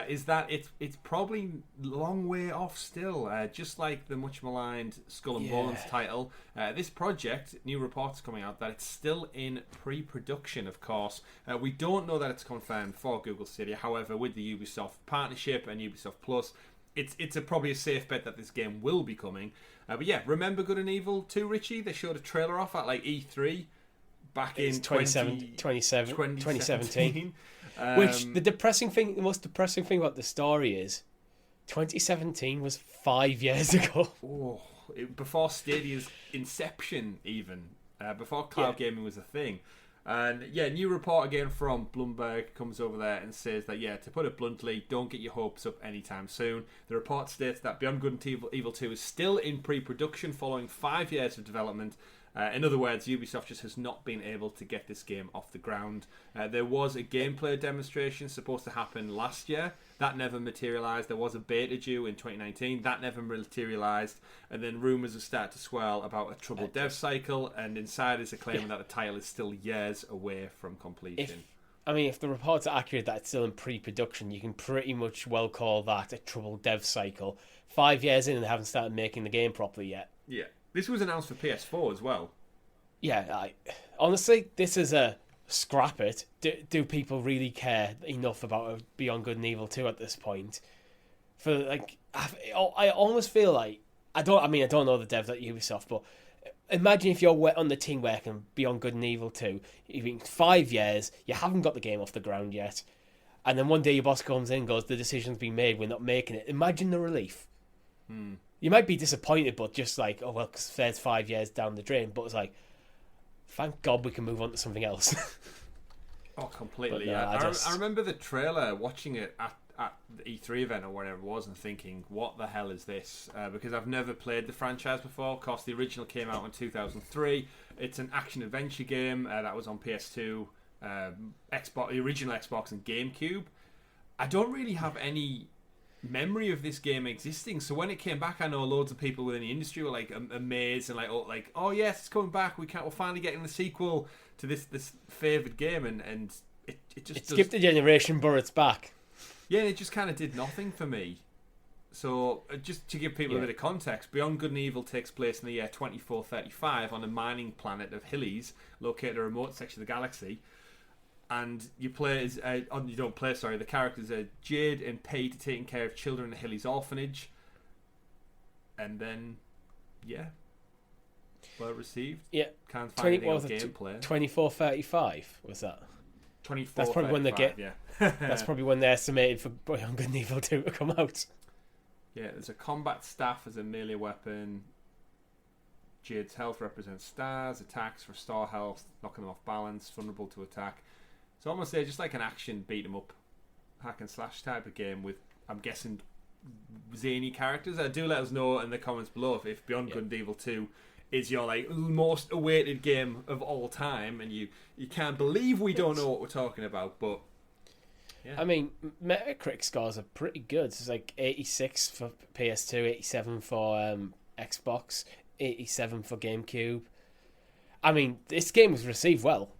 is that it's probably a long way off still. Just like the much maligned Skull and Bones title, this project, new reports coming out that it's still in pre-production, of course. We don't know that it's confirmed for Google Stadia. However, with the Ubisoft partnership and Ubisoft Plus, it's probably a safe bet that this game will be coming. But yeah, remember Good and Evil 2, Richie? They showed a trailer off at like E3 back in 2017. Which the most depressing thing about the story is 2017 was 5 years ago. Oh, before Stadia's inception, even before cloud gaming was a thing. And yeah, new report again from Bloomberg comes over there and says that, yeah, to put it bluntly, don't get your hopes up anytime soon. The report states that Beyond Good and Evil 2 is still in pre-production following 5 years of development. In other words, Ubisoft just has not been able to get this game off the ground. There was a gameplay demonstration supposed to happen last year. That never materialised. There was a beta due in 2019. That never materialised. And then rumours have started to swirl about a troubled dev cycle, and insiders are claiming that the title is still years away from completion. If the reports are accurate that it's still in pre-production, you can pretty much well call that a troubled dev cycle. 5 years in and they haven't started making the game properly yet. Yeah. This was announced for PS4 as well. Yeah, honestly, this is a scrap it. Do people really care enough about Beyond Good and Evil 2 at this point? For like, I almost feel like I don't know the devs at Ubisoft, but imagine if you're on the team working Beyond Good and Evil 2. You've been 5 years, you haven't got the game off the ground yet, and then one day your boss comes in and goes, "The decision's been made, we're not making it." Imagine the relief. You might be disappointed, but just like, oh well, because there's 5 years down the drain. But it's like, thank God we can move on to something else. Oh, completely. No, yeah. I remember the trailer, watching it at the E3 event or whatever it was, and thinking, what the hell is this? Because I've never played the franchise before. Of course, the original came out in 2003. It's an action-adventure game that was on PS2, Xbox, the original Xbox, and GameCube. I don't really have any memory of this game existing, so when it came back, I know loads of people within the industry were like amazed and like, oh yes, it's coming back, we're finally getting the sequel to this favoured game, and it just skipped a generation, but it's back. Yeah, it just kind of did nothing for me. So just to give people a bit of context, Beyond Good and Evil takes place in the year 2435 on a mining planet of Hillies, located in a remote section of the galaxy. And you play as the characters are Jade and Pete taking care of children in Hilly's orphanage. And then, well received. Yeah, can't find anything on gameplay. 2435 was that? 24. That's probably when they get. Yeah. That's probably when they're estimated for Beyond Good and Evil 2 to come out. Yeah, there's a combat staff as a melee weapon. Jade's health represents stars. Attacks restore health, knocking them off balance, vulnerable to attack. So almost say just like an action beat 'em up, hack and slash type of game with, I'm guessing, zany characters. Do let us know in the comments below if Beyond Good and Evil 2 is your like most awaited game of all time, and you can't believe we don't know what we're talking about. But yeah. I mean, Metacritic scores are pretty good. It's like 86 for PS2, 87 for Xbox, 87 for GameCube. I mean, this game was received well.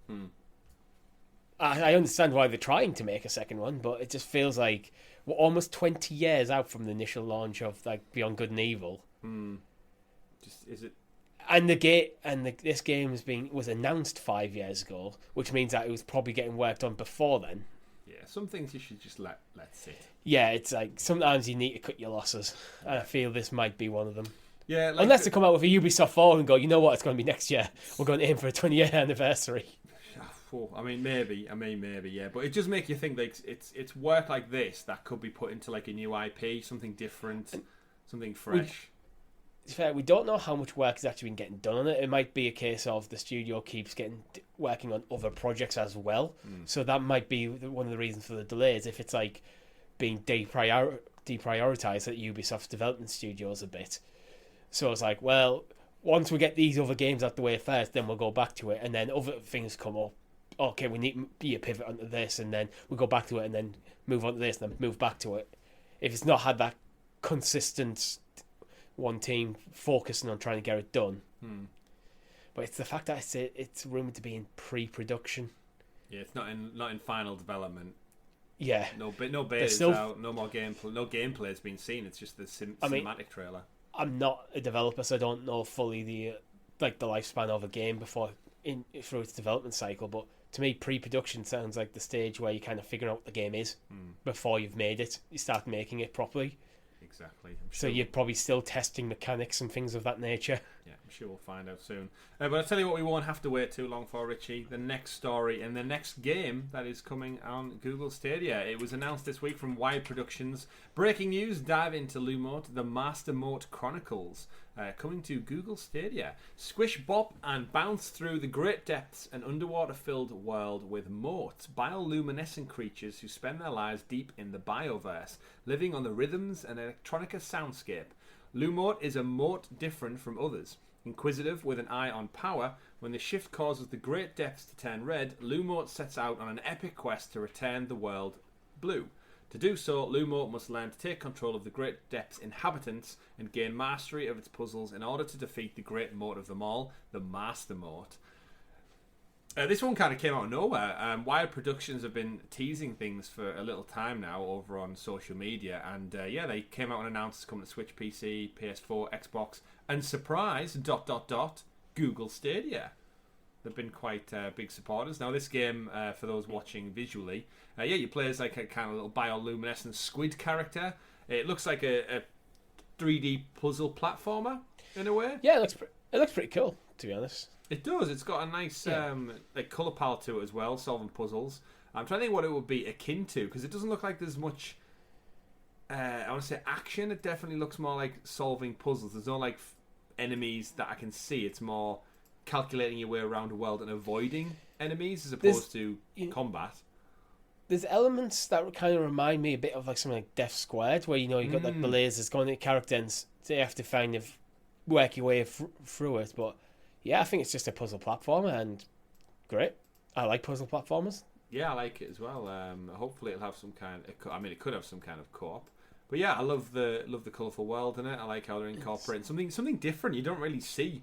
I understand why they're trying to make a second one, but it just feels like we're almost 20 years out from the initial launch of like Beyond Good and Evil. Just is it? And this game was announced 5 years ago, which means that it was probably getting worked on before then. Yeah. some things you should just let sit. Yeah, it's like sometimes you need to cut your losses, and I feel this might be one of them. Yeah, like unless they come out with a Ubisoft 4 and go, you know what, it's going to be next year. We're going to aim for a 20-year anniversary. I mean, maybe, yeah. But it does make you think like it's work like this that could be put into like a new IP, something different, something fresh. It's fair. We don't know how much work has actually been getting done on it. It might be a case of the studio keeps working on other projects as well. So that might be one of the reasons for the delays. If it's like being deprioritized at Ubisoft's development studios a bit. So it's like, well, once we get these other games out the way first, then we'll go back to it, and then other things come up. Okay, we need to be a pivot onto this, and then we go back to it, and then move on to this, and then move back to it. If it's not had that consistent one team focusing on trying to get it done. But it's the fact that it's rumored to be in pre-production. Yeah, it's not in final development. Yeah, no beta's out, no more gameplay. No gameplay's been seen. It's just the cinematic trailer. I'm not a developer, so I don't know fully the lifespan of a game through its development cycle. But to me, pre-production sounds like the stage where you kind of figure out what the game is before you've made it. You start making it properly. Exactly. So you're probably still testing mechanics and things of that nature. Yeah, I'm sure we'll find out soon. But I'll tell you what we won't have to wait too long for, Richie. The next story and the next game that is coming on Google Stadia. It was announced this week from Wide Productions. Breaking news, dive into Lumotes, the Mastermote Chronicles. Coming to Google Stadia. Squish, bop, and bounce through the great depths and underwater-filled world with motes, bioluminescent creatures who spend their lives deep in the bioverse, living on the rhythms and electronica soundscape. Lumote is a mote different from others. Inquisitive with an eye on power, when the shift causes the great depths to turn red, Lumote sets out on an epic quest to return the world blue. To do so, Lumote must learn to take control of the Great Depths' inhabitants and gain mastery of its puzzles in order to defeat the great mote of them all, the Mastermote. This one kind of came out of nowhere. Wired Productions have been teasing things for a little time now over on social media, and they came out and announced it's coming to Switch, PC, PS4, Xbox, and surprise, ... Google Stadia. They've been quite big supporters. Now, this game, for those watching visually, you play as like a kind of little bioluminescent squid character. It looks like a 3D puzzle platformer in a way. Yeah, it looks pretty cool, to be honest. It does. It's got a nice colour palette to it as well, solving puzzles. I'm trying to think what it would be akin to, because it doesn't look like there's much, I want to say action. It definitely looks more like solving puzzles. There's no like enemies that I can see. It's more calculating your way around the world and avoiding enemies as opposed to combat. There's elements that kind of remind me a bit of like something like Death Squared, where you've got like the lasers going at character and so you have to work your way through it. But yeah, I think it's just a puzzle platformer and great. I like puzzle platformers. Yeah, I like it as well. Hopefully it'll have some kind of, it could have some kind of co-op. But yeah, I love the colourful world in it. I like how they're incorporating something different. You don't really see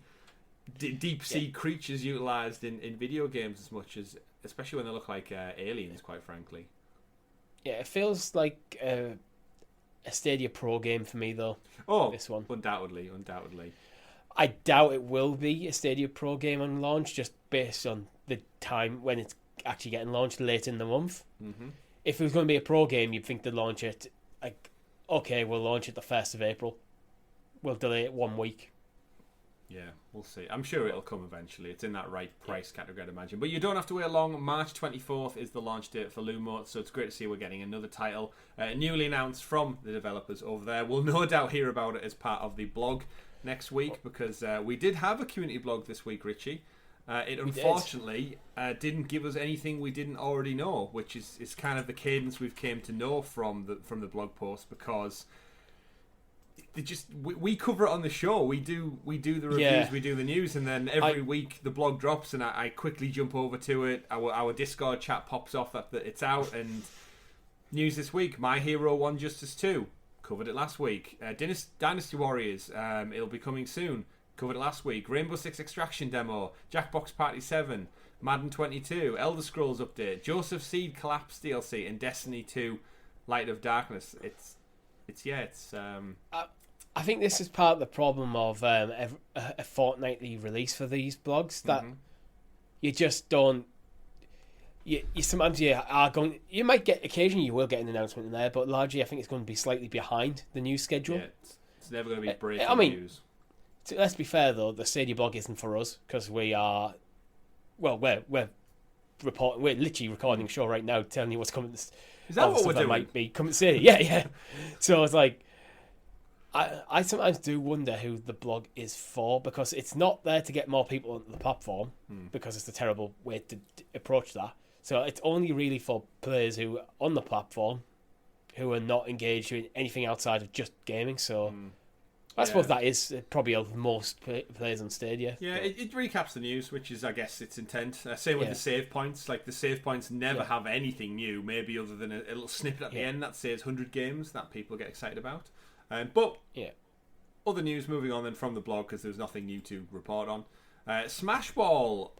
deep sea creatures utilised in video games as much as, especially when they look like aliens, quite frankly. Yeah, it feels like a Stadia Pro game for me, though. Oh, this one. Undoubtedly. I doubt it will be a Stadia Pro game on launch, just based on the time when it's actually getting launched late in the month. Mm-hmm. If it was going to be a Pro game, you'd think they'd launch it, like, okay, we'll launch it the 1st of April. We'll delay it 1 week. Yeah, we'll see. I'm sure it'll come eventually. It's in that right price category, I'd imagine. But you don't have to wait long. March 24th is the launch date for Lumotes, so it's great to see we're getting another title newly announced from the developers over there. We'll no doubt hear about it as part of the blog next week, because we did have a community blog this week, Richie. It unfortunately didn't give us anything we didn't already know, which is kind of the cadence we've came to know from the blog post, because we cover it on the show. We do the reviews, we do the news, and then every week the blog drops, and I quickly jump over to it. Our Discord chat pops off that it's out, and news this week: My Hero 1 Justice 2. Covered it last week. Dynasty Warriors. It'll be coming soon. Covered it last week. Rainbow Six Extraction demo. Jackbox Party 7. Madden 22. Elder Scrolls update. Joseph Seed Collapse DLC, and Destiny 2 Light of Darkness. I think this is part of the problem of a fortnightly release for these blogs, that you just don't. you sometimes you might get occasionally you will get an announcement in there, but largely I think it's going to be slightly behind the news schedule. Yeah, it's never going to be breaking news. Let's be fair though, the Stadia blog isn't for us because we are, well, we're literally recording a show right now, telling you what's coming. Is that what we're doing? Might be coming to Stadia. Yeah. So it's like, I sometimes do wonder who the blog is for, because it's not there to get more people onto the platform, because it's a terrible way to approach that. So it's only really for players who are on the platform who are not engaged in anything outside of just gaming. So. I suppose that is probably of most players on Stadia. Yeah, it recaps the news, which is, I guess, its intent. Same with the save points. Like, the save points never have anything new, maybe other than a little snippet at the end that says 100 games that people get excited about. But other news moving on then from the blog, because there's nothing new to report on. SmashBall,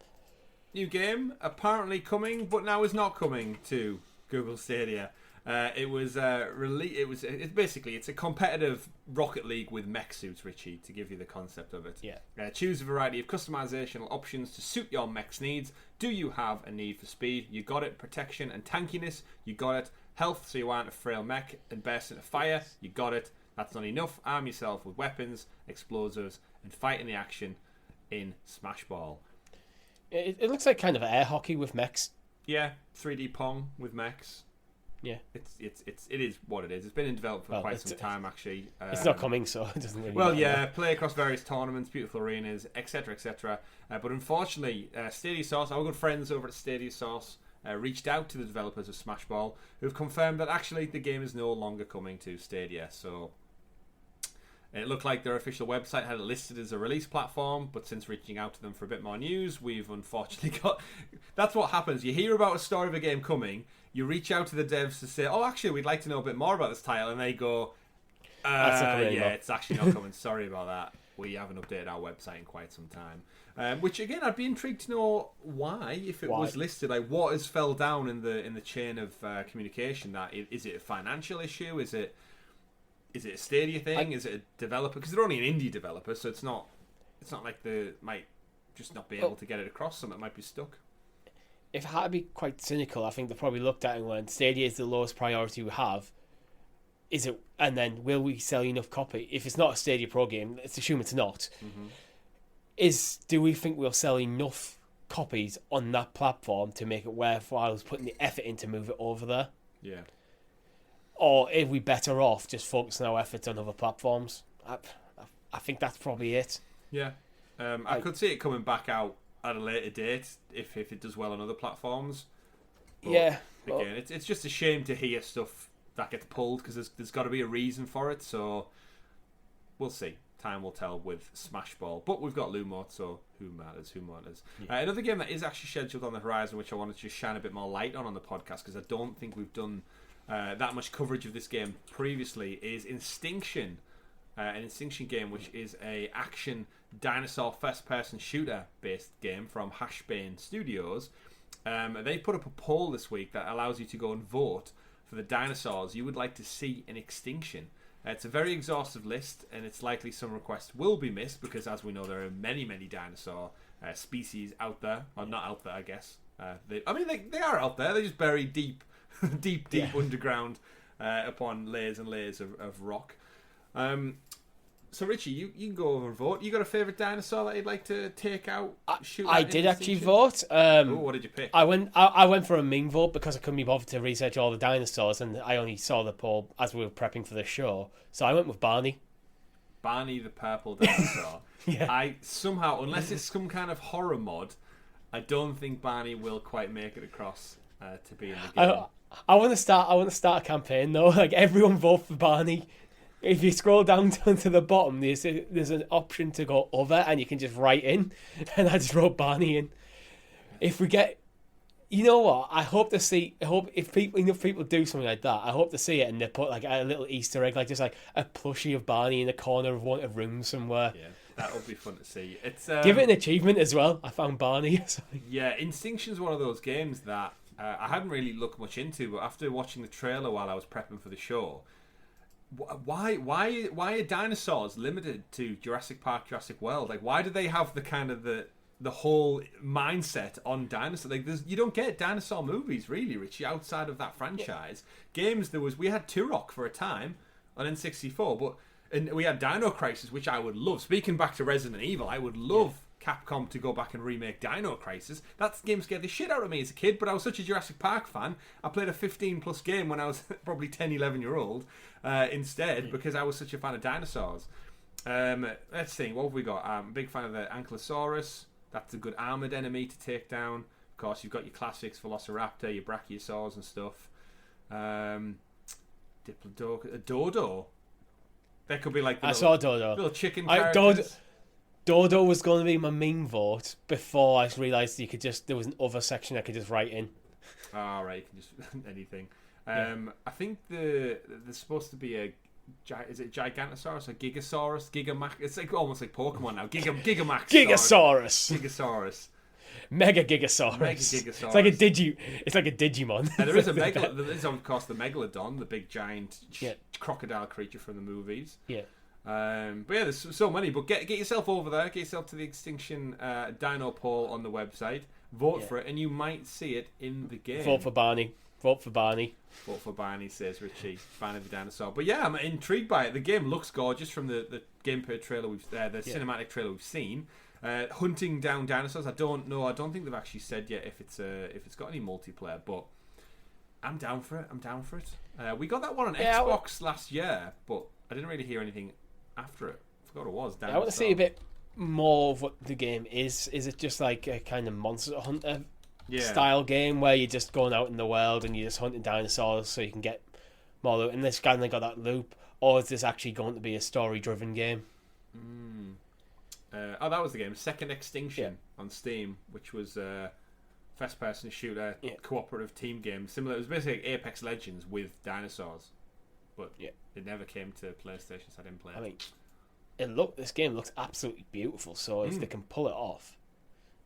new game, apparently coming, but now is not coming to Google Stadia. It's a competitive Rocket League with mech suits, Richie, to give you the concept of it. Choose a variety of customizational options to suit your mech's needs. Do you have a need for speed? You got it. Protection and tankiness? You got it. Health, so you aren't a frail mech and burst into fire? You got it. That's not enough. Arm yourself with weapons, explosives, and fight in the action in SmashBall. It looks like kind of air hockey with mechs. Yeah, 3D Pong with mechs. Yeah, it is what it is. It's been in development for quite some time, actually. It's not coming, so it doesn't really matter. Play across various tournaments, beautiful arenas, etc., etc. But unfortunately, Stadia Source, our good friends over at Stadia Source, reached out to the developers of SmashBall, who've confirmed that actually the game is no longer coming to Stadia. So it looked like their official website had it listed as a release platform, but since reaching out to them for a bit more news, we've unfortunately got... That's what happens. You hear about a story of a game coming, you reach out to the devs to say, oh, actually, we'd like to know a bit more about this title, and they go, it's actually not coming. Sorry about that. We haven't updated our website in quite some time. Which, again, I'd be intrigued to know why, if it was listed. Like, what has fell down in the chain of communication? Is it a financial issue? Is it a Stadia thing? Is it a developer? Because they're only an indie developer, so it's not like they might just not be able to get it across. Some it might be stuck. If I had to be quite cynical, I think they probably looked at it and went, Stadia is the lowest priority we have. Is it? And then, will we sell enough copy? If it's not a Stadia Pro game, let's assume it's not. Do we think we'll sell enough copies on that platform to make it worthwhile putting the effort in to move it over there? Yeah. Or are we better off just focusing our efforts on other platforms? I think that's probably it. Yeah. I could see it coming back out at a later date if it does well on other platforms. But again, it's just a shame to hear stuff that gets pulled, because there's got to be a reason for it. So we'll see. Time will tell with SmashBall. But we've got Lumotes, so who matters? Yeah. Another game that is actually scheduled on the horizon, which I wanted to just shine a bit more light on the podcast, because I don't think we've done that much coverage of this game previously, is Instinction. An Instinction game, which is a action dinosaur first-person shooter-based game from Hashbane Studios. They put up a poll this week that allows you to go and vote for the dinosaurs you would like to see in extinction. It's a very exhaustive list, and it's likely some requests will be missed, because as we know, there are many, many dinosaur species out there. Well, not out there, I guess. They are out there. They're just buried deep underground upon layers and layers of rock. So Richie, you can go over and vote. You got a favourite dinosaur that you'd like to take out? I did actually vote. What did you pick? I went for a Ming vote because I couldn't be bothered to research all the dinosaurs, and I only saw the poll as we were prepping for the show. So I went with Barney. Barney the purple dinosaur. Yeah. I somehow, unless it's some kind of horror mod, I don't think Barney will quite make it across to be in the game. I want to start a campaign though. Like, everyone vote for Barney. If you scroll down to the bottom, there's an option to go other, and you can just write in. And I just wrote Barney in. If we get, you know what? I hope if enough people do something like that, I hope to see it, and they put like a little Easter egg, like just like a plushie of Barney in the corner of one of room somewhere. Yeah, that would be fun to see. It's give it an achievement as well. I found Barney. Yeah, Instinction's one of those games that I hadn't really looked much into, but after watching the trailer while I was prepping for the show. Why are dinosaurs limited to Jurassic Park, Jurassic World? Like, why do they have the kind of the the whole mindset on dinosaur. Like, you don't get dinosaur movies really, Richie, outside of that franchise. Games we had Turok for a time on N64, and we had Dino Crisis, which I would love. Speaking back to Resident Evil, I would love Capcom to go back and remake Dino Crisis. That game scared the shit out of me as a kid, but I was such a Jurassic Park fan. I played a 15-plus game when I was probably 10, 11-year-old instead, because I was such a fan of dinosaurs. Let's see, what have we got? I'm a big fan of the Ankylosaurus. That's a good armoured enemy to take down. Of course, you've got your classics, Velociraptor, your Brachiosaurs and stuff. Diplodocus, Dodo. That could be like the saw Dodo. Little chicken characters. Dodo was going to be my main vote before I realised there was an other section I could just write in. All right, you can just anything. I think there's supposed to be is it Gigantosaurus or Gigasaurus? Gigamax? It's like almost like Pokemon now. Gigamax. Gigasaurus. Mega Gigasaurus. It's like a Digimon. And there is there's of course the Megalodon, the big giant crocodile creature from the movies. Yeah. But yeah, there's so many. But get yourself over there. Get yourself to the Instinction Dino poll on the website. Vote for it, and you might see it in the game. Vote for Barney. Vote for Barney, says Richie, fan of the dinosaur. But yeah, I'm intrigued by it. The game looks gorgeous from the gameplay trailer cinematic trailer we've seen. Hunting down dinosaurs. I don't know. I don't think they've actually said yet if it's got any multiplayer. But I'm down for it. We got that one on Xbox last year, but I didn't really hear anything after it. I forgot what it was. I want to see a bit more of what the game is. Is it just like a kind of Monster Hunter style game where you're just going out in the world and you're just hunting dinosaurs so you can get more loot, and this kind of got that loop, or is this actually going to be a story-driven game? That was the game, Second Extinction on Steam, which was a first-person shooter cooperative team game. Similar, it was basically like Apex Legends with dinosaurs, but it never came to PlayStation, so I didn't play it. I mean, this game looks absolutely beautiful, so if they can pull it off,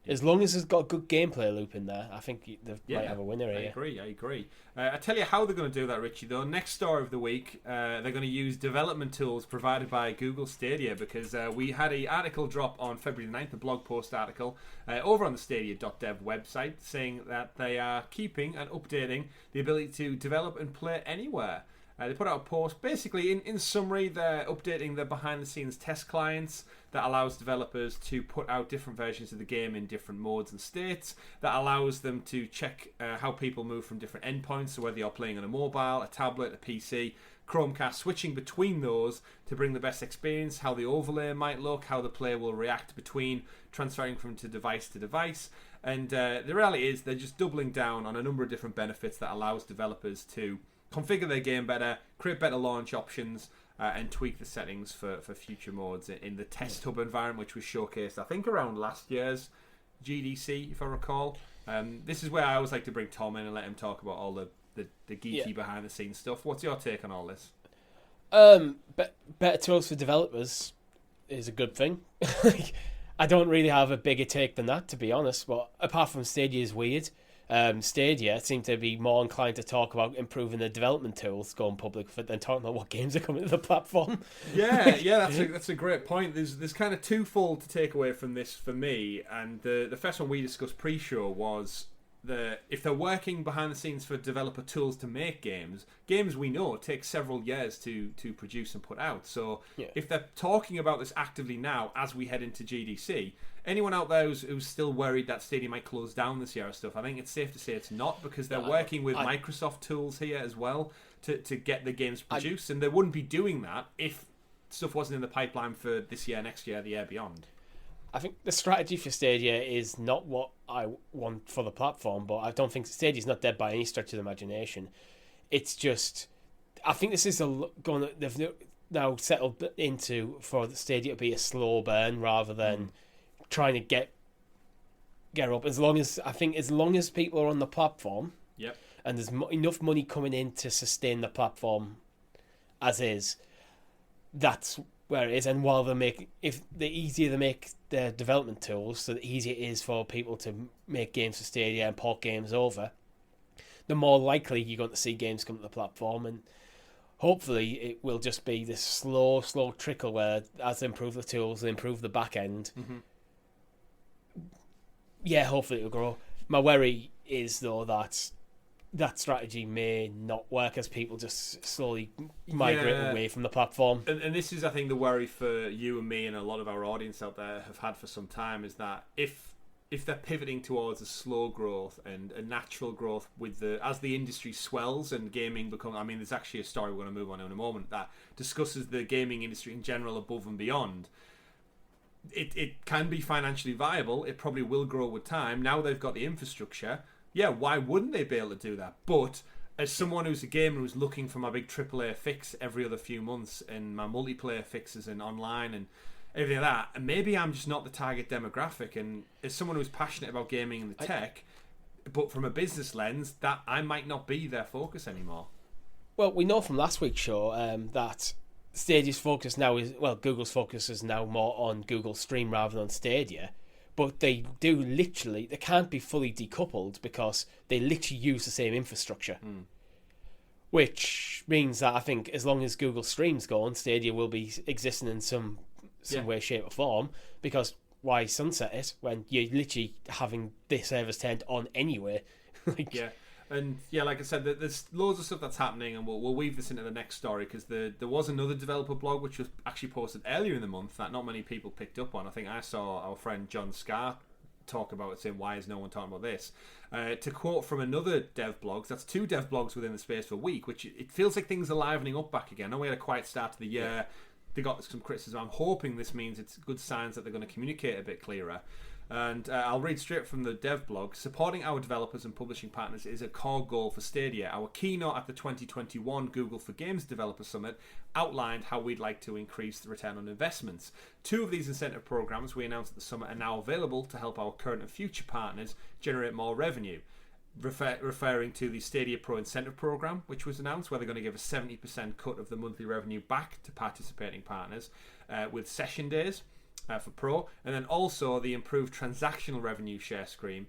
as long as it's got a good gameplay loop in there, I think they might have a winner here. I agree. I tell you how they're going to do that, Richie, though. Next story of the week, they're going to use development tools provided by Google Stadia, because we had an article drop on February 9th, a blog post article, over on the stadia.dev website, saying that they are keeping and updating the ability to develop and play anywhere. They put out a post. Basically, in summary, they're updating the behind-the-scenes test clients that allows developers to put out different versions of the game in different modes and states. That allows them to check how people move from different endpoints, so whether you're playing on a mobile, a tablet, a PC, Chromecast, switching between those to bring the best experience, how the overlay might look, how the player will react between transferring from device to device. And the reality is they're just doubling down on a number of different benefits that allows developers to configure their game better, create better launch options, and tweak the settings for future modes in the test hub environment, which was showcased, I think, around last year's GDC, if I recall. This is where I always like to bring Tom in and let him talk about all the geeky behind-the-scenes stuff. What's your take on all this? Better tools for developers is a good thing. I don't really have a bigger take than that, to be honest. But apart from Stadia is weird. Stadia seem to be more inclined to talk about improving the development tools going public than talking about what games are coming to the platform. That's a great point. There's kind of twofold to take away from this for me, and the first one we discussed pre-show was if they're working behind the scenes for developer tools to make games we know take several years to produce and put out. So if they're talking about this actively now as we head into GDC, anyone out there who's still worried that Stadia might close down this year or stuff, I think it's safe to say it's not, because they're working with Microsoft tools here as well to get the games produced, and they wouldn't be doing that if stuff wasn't in the pipeline for this year, next year, the year beyond. I think the strategy for Stadia is not what I want for the platform, but I don't think Stadia's not dead by any stretch of the imagination. It's just, I think this is they've now settled into for the Stadia to be a slow burn rather than trying to get up. As long as people are on the platform, and there's enough money coming in to sustain the platform as is, that's where it is. And while if the easier they make their development tools, the easier it is for people to make games for Stadia and port games over, the more likely you're going to see games come to the platform. And hopefully it will just be this slow trickle where as they improve the tools, they improve the back end. Yeah, hopefully it'll grow. My worry is, though, that strategy may not work as people just slowly migrate away from the platform. And this is, I think, the worry for you and me and a lot of our audience out there have had for some time, is that if they're pivoting towards a slow growth and a natural growth as the industry swells and gaming becomes... I mean, there's actually a story we're going to move on in a moment that discusses the gaming industry in general above and beyond. It can be financially viable. It probably will grow with time. Now they've got the infrastructure. Yeah, why wouldn't they be able to do that? But as someone who's a gamer who's looking for my big AAA fix every other few months and my multiplayer fixes and online and everything like that, and maybe I'm just not the target demographic. And as someone who's passionate about gaming and the tech, but from a business lens, that I might not be their focus anymore. Well, we know from last week's show that Stadia's focus now Google's focus is now more on Google Stream rather than Stadia. But they can't be fully decoupled because they literally use the same infrastructure. Which means that I think as long as Google Stream's going, Stadia will be existing in some way, shape or form, because why sunset it when you're literally having the servers turned on anyway? And like I said, there's loads of stuff that's happening, and we'll weave this into the next story, because there was another developer blog which was actually posted earlier in the month that not many people picked up on. I think I saw our friend John Scar talk about it, saying, why is no one talking about this? To quote from another dev blog, that's 2 dev blogs within the space of a week, which it feels like things are livening up back again. I know we had a quiet start to the year. Yeah. They got some criticism. I'm hoping this means it's good signs that they're going to communicate a bit clearer. And I'll read straight from the dev blog. Supporting our developers and publishing partners is a core goal for Stadia. Our keynote at the 2021 Google for Games Developer Summit outlined how we'd like to increase the return on investments. 2 of these incentive programs we announced at the summit are now available to help our current and future partners generate more revenue. Referring to the Stadia Pro incentive program, which was announced, where they're going to give a 70% cut of the monthly revenue back to participating partners with session days. For Pro, and then also the improved transactional revenue share stream,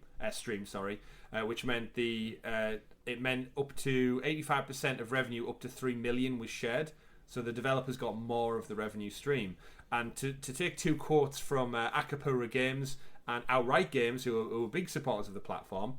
which meant it meant up to 85% of revenue up to 3 million was shared, so the developers got more of the revenue stream. And to take 2 quotes from Akapura Games and Outright Games, who are big supporters of the platform,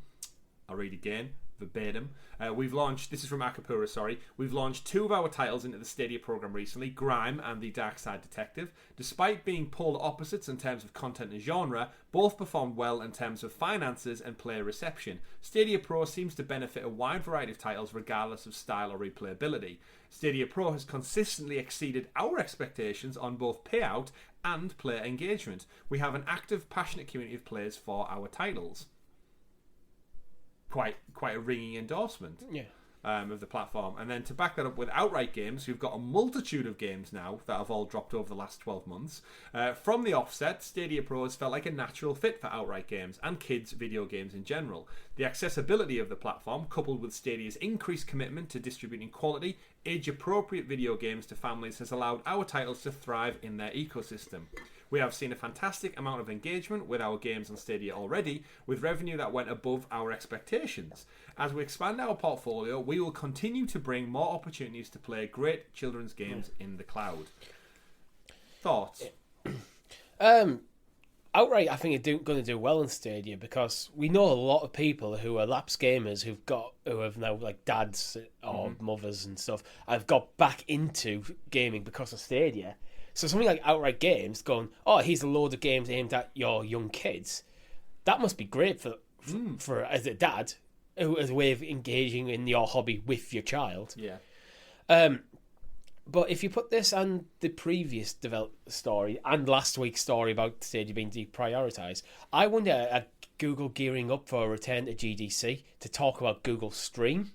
I'll read again. Verbatim. This is from Akapura, we've launched 2 of our titles into the Stadia program recently, Grime and The Dark Side Detective. Despite being polar opposites in terms of content and genre, both performed well in terms of finances and player reception. Stadia Pro seems to benefit a wide variety of titles regardless of style or replayability. Stadia Pro has consistently exceeded our expectations on both payout and player engagement. We have an active, passionate community of players for our titles. Quite a ringing endorsement of the platform. And then to back that up with Outright Games, who've got a multitude of games now that have all dropped over the last 12 months. From the offset, Stadia Pro has felt like a natural fit for Outright Games and kids' video games in general. The accessibility of the platform, coupled with Stadia's increased commitment to distributing quality, age-appropriate video games to families, has allowed our titles to thrive in their ecosystem. We have seen a fantastic amount of engagement with our games on Stadia already, with revenue that went above our expectations. As we expand our portfolio, we will continue to bring more opportunities to play great children's games in the cloud. Thoughts? Outright, I think are going to do well in Stadia, because we know a lot of people who are lapsed gamers who have now like dads or mothers and stuff have got back into gaming because of Stadia. So something like Outright Games going, here's a load of games aimed at your young kids. That must be great for as a dad, as a way of engaging in your hobby with your child. Yeah. But if you put this and the previous story and last week's story about Stadia being deprioritised, I wonder at Google gearing up for a return to GDC to talk about Google Stream.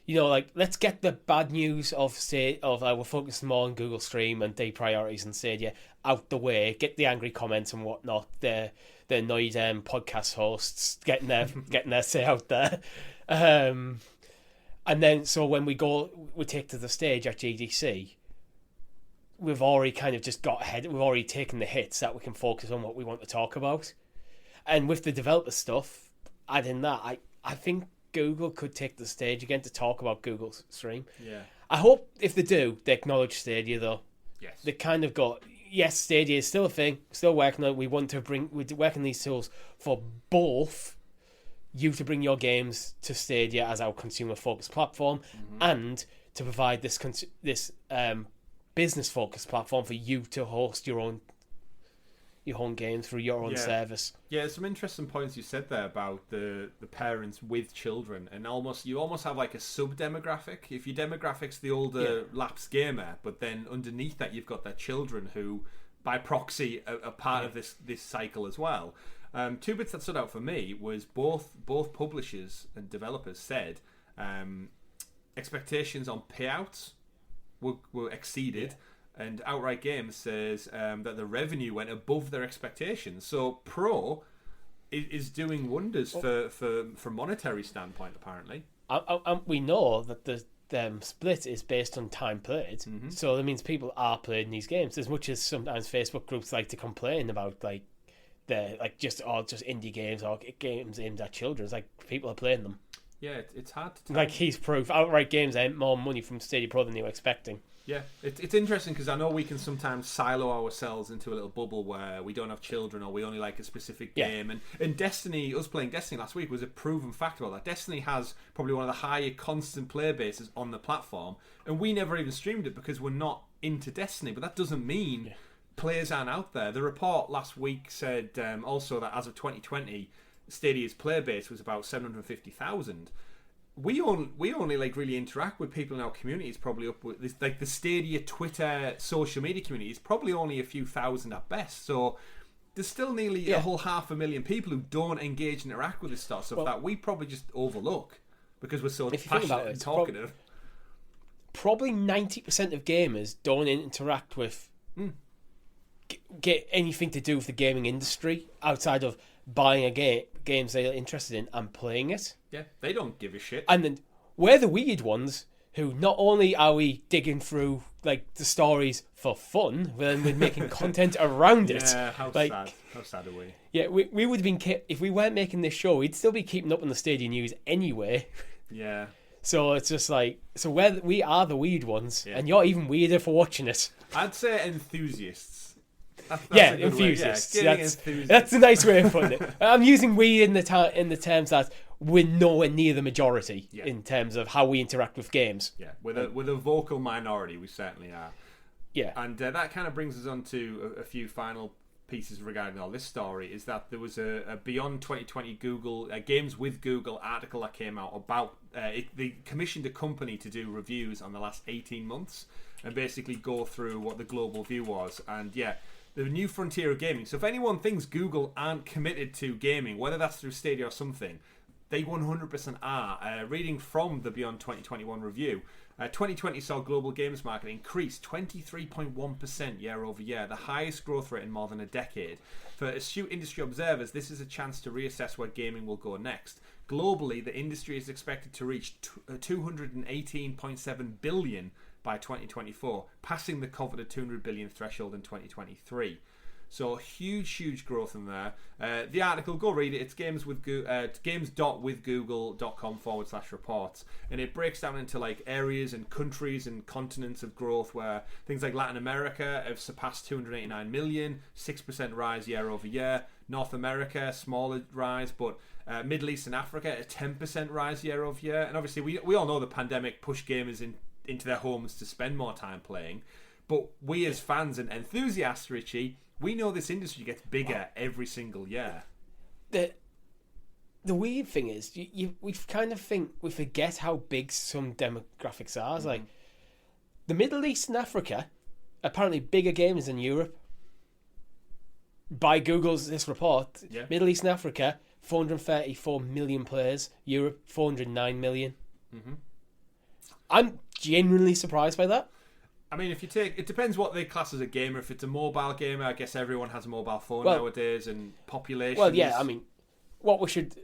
Let's get the bad news of we're focusing more on Google Stream and depriorities and Stadia out the way. Get the angry comments and whatnot. The annoyed podcast hosts getting their say out there. And then so when we take to the stage at GDC, we've already kind of just got ahead. We've already taken the hits that we can focus on what we want to talk about. And with the developer stuff, adding that, I think Google could take the stage again to talk about Google Stream. Yeah. I hope if they do, they acknowledge Stadia though. Yes. They kind of got, yes, Stadia is still a thing. Still working on it. We're working these tools for both you to bring your games to Stadia as our consumer-focused platform, and to provide this business-focused platform for you to host your own games through your own service. Yeah, there's some interesting points you said there about the parents with children, and you almost have like a sub-demographic. If your demographic's the older lapsed gamer, but then underneath that you've got their children who, by proxy, are part of this cycle as well. Two bits that stood out for me was both publishers and developers said expectations on payouts were exceeded. Yeah. And Outright Games says that the revenue went above their expectations. So Pro is doing wonders for monetary standpoint, apparently. We know that the split is based on time played. So that means people are playing these games. As much as sometimes Facebook groups like to complain about just indie games or games aimed at children. It's like people are playing them. Yeah, it's hard to tell. Like he's proof. Outright Games earned more money from Stadia Pro than they were expecting. Yeah, it's interesting because I know we can sometimes silo ourselves into a little bubble where we don't have children or we only like a specific game. And Destiny, us playing Destiny last week was a proven fact about that. Destiny has probably one of the higher constant player bases on the platform, and we never even streamed it because we're not into Destiny. But that doesn't mean players aren't out there. The report last week said also that as of 2020, Stadia's player base was about 750,000. We only like really interact with people in our communities. Probably up with this, like the Stadia Twitter social media community is probably only a few thousand at best. So there's still nearly a whole 500,000 people who don't engage and interact with this stuff that we probably just overlook because we're so passionate and talkative. Probably 90% of gamers don't interact with get anything to do with the gaming industry outside of buying a games they're interested in and playing it. Yeah, they don't give a shit. And then we're the weird ones who not only are we digging through like the stories for fun, but then we're making content around it. Yeah, how sad. How sad are we? Yeah, we would have been if we weren't making this show, we'd still be keeping up on the Stadia news anyway. Yeah. So it's just like we are the weird ones, and you're even weirder for watching it. I'd say enthusiasts. That's enthusiasts. That's a nice way of putting it. I'm using weird in the terms that we're nowhere near the majority in terms of how we interact with games. Yeah, with a vocal minority, we certainly are. Yeah, and that kind of brings us on to a few final pieces regarding all this story. Is that there was a Beyond 2020 Google Games with Google article that came out about they commissioned a company to do reviews on the last 18 months and basically go through what the global view was. And the new frontier of gaming. So if anyone thinks Google aren't committed to gaming, whether that's through Stadia or something, they 100% are. Reading from the Beyond 2021 review, 2020 saw global games market increase 23.1% year over year, the highest growth rate in more than a decade. For astute industry observers, this is a chance to reassess where gaming will go next. Globally, the industry is expected to reach 218.7 billion by 2024, passing the coveted 200 billion threshold in 2023. So huge growth in there. The article, go read it. It's games.withgoogle.com/reports, and it breaks down into like areas and countries and continents of growth where things like Latin America have surpassed 289 million, 6% rise year over year. North America, smaller rise, but Middle East and Africa, a 10% rise year over year. And obviously we all know the pandemic pushed gamers into their homes to spend more time playing. But we as fans and enthusiasts, Richie, we know this industry gets bigger every single year. The weird thing is, we kind of think we forget how big some demographics are. It's like the Middle East and Africa, apparently bigger gamers than Europe. By Google's this report, Middle East and Africa, 434 million players. Europe, 409 million. I'm genuinely surprised by that. I mean, it depends what they class as a gamer. If it's a mobile gamer, I guess everyone has a mobile phone nowadays, and population. Well, yeah, I mean, what we should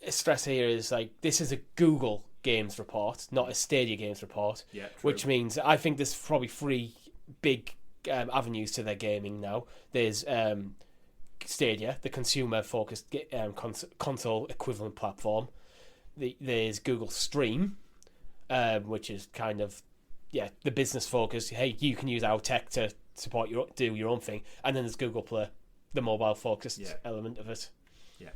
stress here is like this is a Google Games report, not a Stadia Games report. Yeah, true. Which means I think there's probably three big avenues to their gaming now. There's Stadia, the consumer-focused console equivalent platform. There's Google Stream, which is kind of the business focus. Hey, you can use our tech to support do your own thing, and then there's Google Play, the mobile focused element of it. Yeah.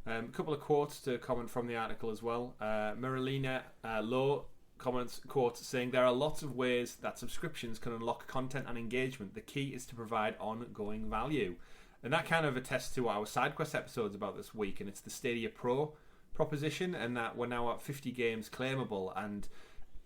A couple of quotes to comment from the article as well. Marilena Lowe quotes saying, there are lots of ways that subscriptions can unlock content and engagement. The key is to provide ongoing value. And that kind of attests to our SideQuest episodes about this week, and it's the Stadia Pro proposition, and that we're now at 50 games claimable. And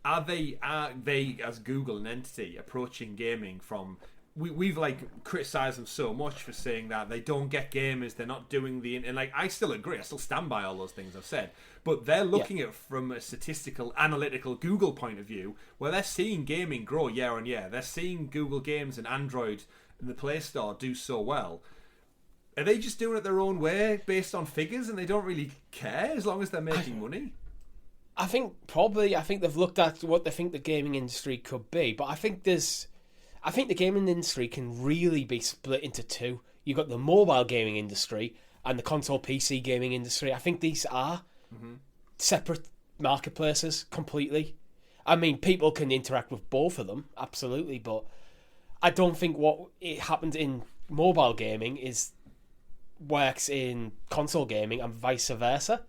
are they as Google, an entity, approaching gaming from... We've like criticised them so much for saying that they don't get gamers, they're not doing and like I still agree, I still stand by all those things I've said, but they're looking at it from a statistical, analytical Google point of view, where they're seeing gaming grow year on year. They're seeing Google Games and Android and the Play Store do so well. Are they just doing it their own way based on figures, and they don't really care as long as they're making money? I think they've looked at what they think the gaming industry could be, but I think the gaming industry can really be split into two. You've got the mobile gaming industry and the console PC gaming industry. I think these are separate marketplaces completely. I mean, people can interact with both of them, absolutely, but I don't think what it happens in mobile gaming works in console gaming and vice versa.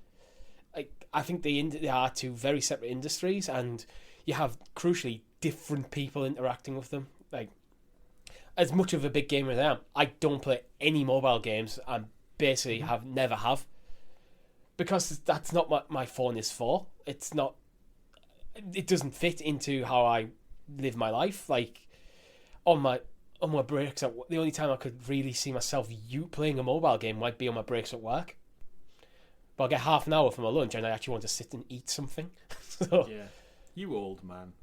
I think they are two very separate industries, and you have, crucially, different people interacting with them. Like, as much of a big gamer as I am, I don't play any mobile games, and basically never have, because that's not what my phone is for. It doesn't fit into how I live my life. Like, on my breaks the only time I could really see myself playing a mobile game might be on my breaks at work. But I get half an hour for my lunch, and I actually want to sit and eat something. So, yeah. You old man.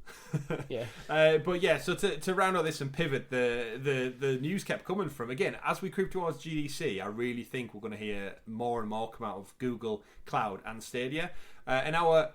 Yeah. But yeah, so to round out this and pivot, the news kept coming from, again, as we creep towards GDC, I really think we're going to hear more and more come out of Google Cloud and Stadia. And our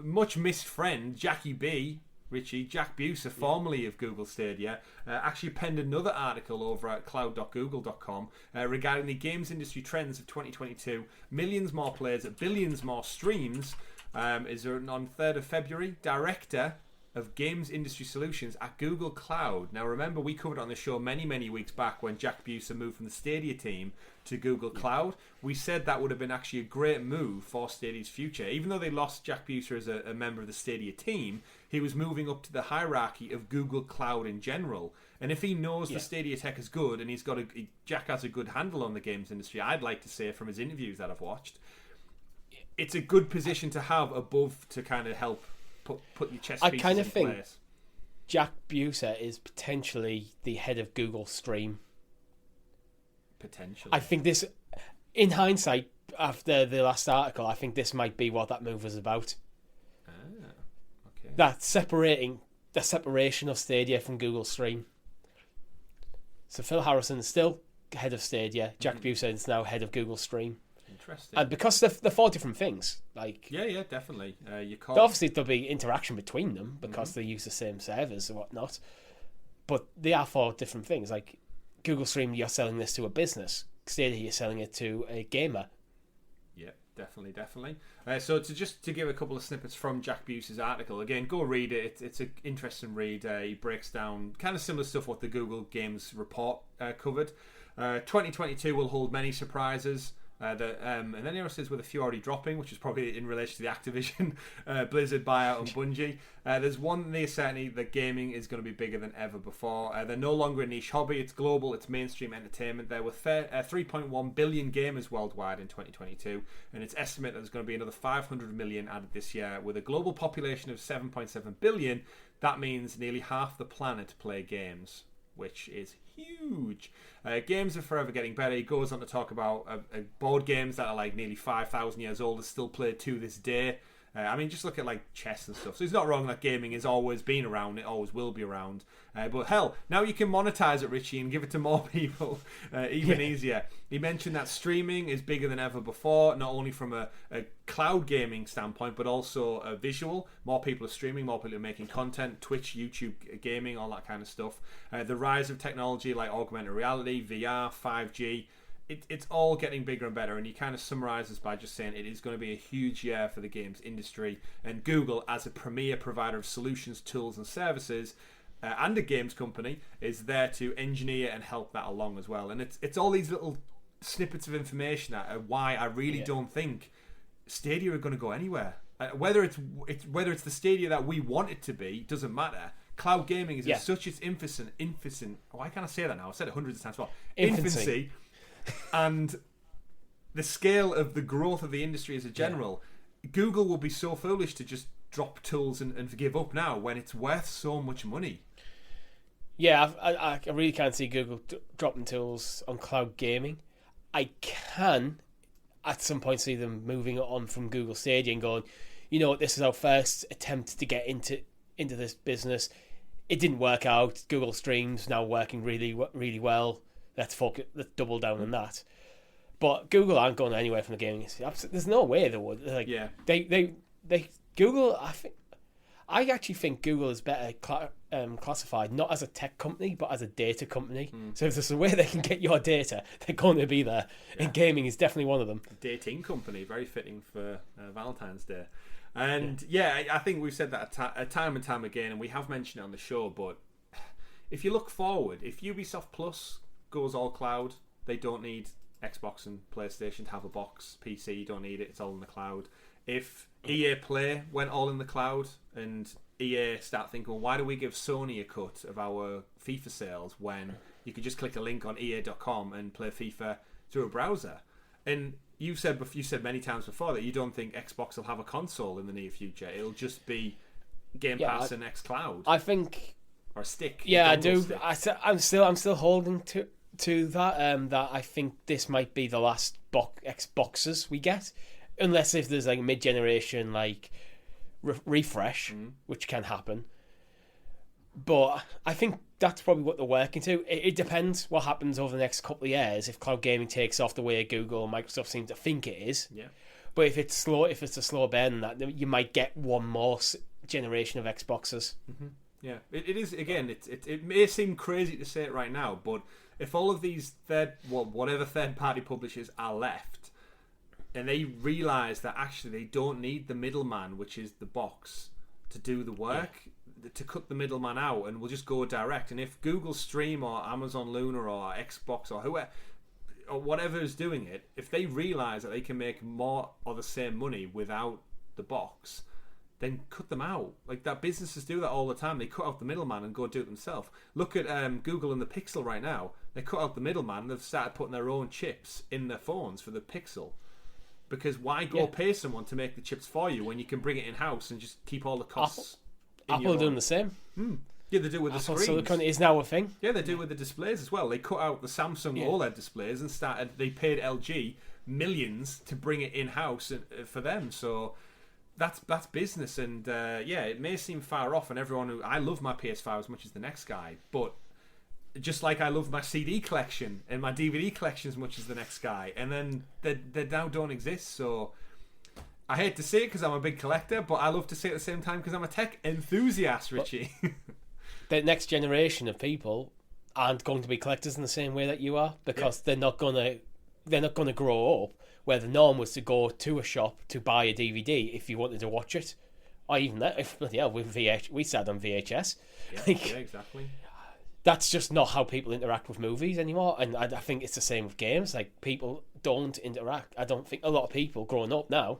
much missed friend, Jack Buser, formerly of Google Stadia, actually penned another article over at cloud.google.com regarding the games industry trends of 2022. Millions more players, billions more streams. Is on 3rd of February, Director of Games Industry Solutions at Google Cloud. Now remember, we covered it on the show many weeks back when Jack Buser moved from the Stadia team to Google Cloud. We said that would have been actually a great move for Stadia's future. Even though they lost Jack Buser as a member of the Stadia team, he was moving up to the hierarchy of Google Cloud in general. And if he knows the Stadia tech is good, and Jack has a good handle on the games industry, I'd like to say from his interviews that I've watched, it's a good position to have above to kind of help put your chess pieces in place. I kind of think Jack Buser is potentially the head of Google Stream. Potentially. I think this, in hindsight, after the last article, I think this might be what that move was about. Okay. The separation of Stadia from Google Stream. So Phil Harrison is still head of Stadia. Jack Buser is now head of Google Stream. Interesting. And because they're four different things, like yeah, definitely. Obviously, there'll be interaction between them because they use the same servers and whatnot. But they are four different things. Like Google Stream, you're selling this to a business. Stadia, you're selling it to a gamer. Yeah, definitely. So to give a couple of snippets from Jack Buser's article, again, go read it. It's an interesting read. He breaks down kind of similar stuff what the Google Games report covered. 2022 will hold many surprises. And then he says with a few already dropping, which is probably in relation to the Activision Blizzard buyout and Bungie. There's one near certainty that gaming is going to be bigger than ever before. They're no longer a niche hobby. It's global. It's mainstream entertainment. There were 3.1 billion gamers worldwide in 2022, and it's estimated that there's going to be another 500 million added this year. With a global population of 7.7 billion, that means nearly half the planet play games, which is huge. Games are forever getting better. He goes on to talk about board games that are like nearly 5,000 years old are still played to this day. I mean, just look at like chess and stuff. So it's not wrong that gaming has always been around. It always will be around. But hell, now you can monetize it, Richie, and give it to more people even easier. He mentioned that streaming is bigger than ever before, not only from a cloud gaming standpoint, but also a visual. More people are streaming, more people are making content, Twitch, YouTube gaming, all that kind of stuff. The rise of technology like augmented reality, VR, 5G, it's all getting bigger and better, and he kind of summarizes by just saying it is going to be a huge year for the games industry, and Google, as a premier provider of solutions, tools and services, and a games company is there to engineer and help that along as well. And it's all these little snippets of information that are why I really don't think Stadia are going to go anywhere. Whether it's the Stadia that we want it to be doesn't matter. Cloud gaming is in such its infancy. Why can't I say that now? I've said it hundreds of times before. Infancy. And the scale of the growth of the industry as a general, Google will be so foolish to just drop tools and give up now when it's worth so much money. Yeah, I really can't see Google dropping tools on cloud gaming. I can, at some point, see them moving on from Google Stadia and going, you know what, this is our first attempt to get into this business. It didn't work out. Google Streams now working really, really well. Let's double down on that. But Google aren't going anywhere from the gaming industry. There's no way they would. They Google. I actually think Google is better classified not as a tech company but as a data company. So if there's a way they can get your data, they're going to be there. And gaming is definitely one of them. Dating company, very fitting for Valentine's Day. And I think we've said that time and time again, and we have mentioned it on the show. But if you look forward, if Ubisoft Plus goes all cloud, they don't need Xbox and PlayStation to have a box. PC, you don't need it, it's all in the cloud. If EA Play went all in the cloud and EA start thinking, well, why do we give Sony a cut of our FIFA sales when you could just click a link on EA.com and play FIFA through a browser? And you said many times before that you don't think Xbox will have a console in the near future. It'll just be Game Pass and xCloud. I think, or a stick. Yeah, I do. I'm still holding to that. That I think this might be the last Xboxes we get. Unless if there's like a mid-generation refresh, which can happen. But I think that's probably what they're working to. It depends what happens over the next couple of years if cloud gaming takes off the way Google and Microsoft seem to think it is. Yeah. But if it's a slow burn, that you might get one more generation of Xboxes. Mm-hmm. Yeah, it is. Again, it may seem crazy to say it right now, but if all of these whatever third-party publishers are left, and they realise that actually they don't need the middleman, which is the box, to do the work, to cut the middleman out, and we'll just go direct. And if Google Stream or Amazon Luna or Xbox or whoever or whatever is doing it, if they realise that they can make more or the same money without the box, then cut them out. Like that, businesses do that all the time. They cut out the middleman and go do it themselves. Look at Google and the Pixel right now. They cut out the middleman. They've started putting their own chips in their phones for the Pixel. Because why go pay someone to make the chips for you when you can bring it in-house and just keep all the costs? Apple doing the same. Yeah, they do it with Apple the screens. Silicon is now a thing. Yeah, they do it with the displays as well. They cut out the Samsung OLED displays and they paid LG millions to bring it in-house for them. So that's business. And it may seem far off, and I love my PS5 as much as the next guy, but just like I love my CD collection and my DVD collection as much as the next guy, and then they now don't exist. So I hate to say it because I'm a big collector, but I love to say it at the same time because I'm a tech enthusiast, Richie. The next generation of people aren't going to be collectors in the same way that you are, because they're not going to grow up where the norm was to go to a shop to buy a DVD if you wanted to watch it, or even that. We sat on VHS. Yeah, exactly. That's just not how people interact with movies anymore, and I think it's the same with games. Like, people don't interact. I don't think a lot of people growing up now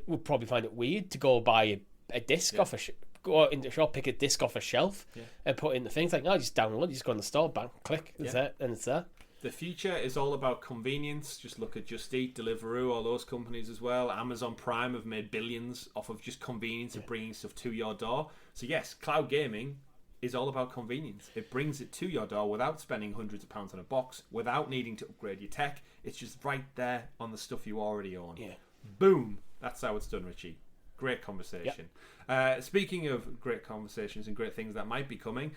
would probably find it weird to go buy a disc off go into the shop, pick a disc off a shelf, and put in the things like, just download. You just go in the store, bang, click, it's there, and it's there. The future is all about convenience. Just look at Just Eat, Deliveroo, all those companies as well. Amazon Prime have made billions off of just convenience of bringing stuff to your door. So yes, cloud gaming is all about convenience. It brings it to your door without spending hundreds of pounds on a box, without needing to upgrade your tech. It's just right there on the stuff you already own. Yeah. Boom. That's how it's done, Richie. Great conversation. Yep. Speaking of great conversations and great things that might be coming,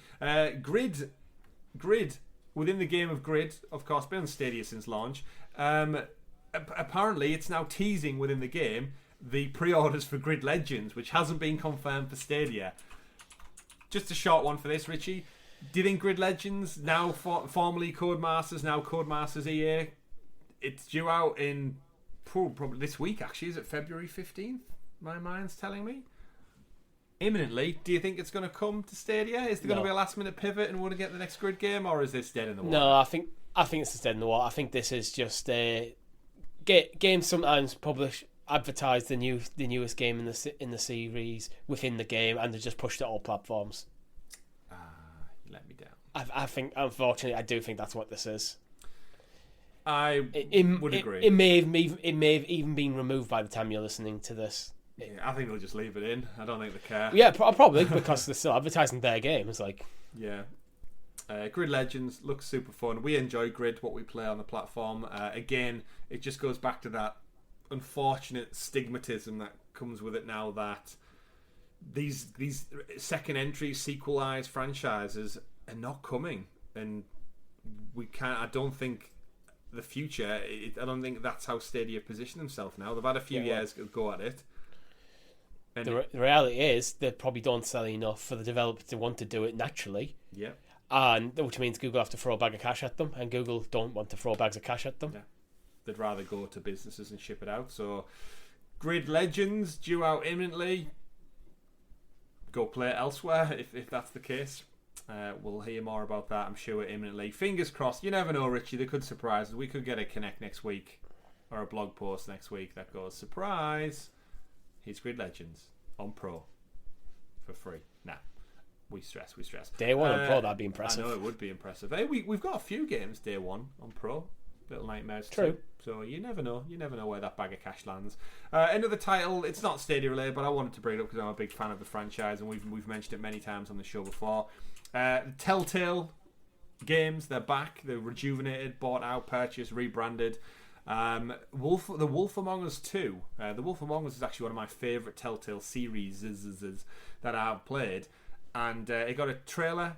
Grid, within the game of Grid, of course, been on Stadia since launch. Apparently, it's now teasing within the game the pre-orders for Grid Legends, which hasn't been confirmed for Stadia. Just a short one for this, Richie. Do you think Grid Legends, now formerly Codemasters, now Codemasters EA, it's due out in probably this week, actually? Is it February 15th? My mind's telling me. imminently. Do you think it's going to come to Stadia? Is there going to be a last minute pivot and want to get the next Grid game, or is this dead in the water? No, I think it's just dead in the water. I think this is just games sometimes advertise the newest game in the series within the game, and they just pushed it all platforms. You let me down. I think, unfortunately, I do think that's what this is. I would agree. It may have even been removed by the time you're listening to this. Yeah, I think they'll just leave it in. I don't think they care. Yeah, probably because they're still advertising their games. Like, yeah. Grid Legends looks super fun. We enjoy Grid, what we play on the platform. Again, it just goes back to that unfortunate stigmatism that comes with it now, that these second entry sequelized franchises are not coming, and we can't. I don't think the future. I don't think that's how Stadia position themselves now. They've had a few years to go at it. And the reality is they probably don't sell enough for the developers to want to do it naturally. Yeah. And which means Google have to throw a bag of cash at them, and Google don't want to throw bags of cash at them. Yeah. They'd rather go to businesses and ship it out. So, Grid Legends due out imminently. Go play it elsewhere if that's the case. We'll hear more about that, I'm sure, imminently. Fingers crossed. You never know, Richie. They could surprise us. We could get a Connect next week, or a blog post next week that goes, surprise, here's Grid Legends on Pro for free. Nah. We stress. Day one on Pro, that'd be impressive. I know, it would be impressive. Hey, we've got a few games day one on Pro. Little Nightmares True. too. So you never know. You never know where that bag of cash lands. Another title. It's not Stadia related, but I wanted to bring it up because I'm a big fan of the franchise, and we've mentioned it many times on the show before. TellTale Games. They're back. They're rejuvenated, bought out, purchased, rebranded. The Wolf Among Us 2. The Wolf Among Us is actually one of my favourite TellTale series that I've played. And it got a trailer,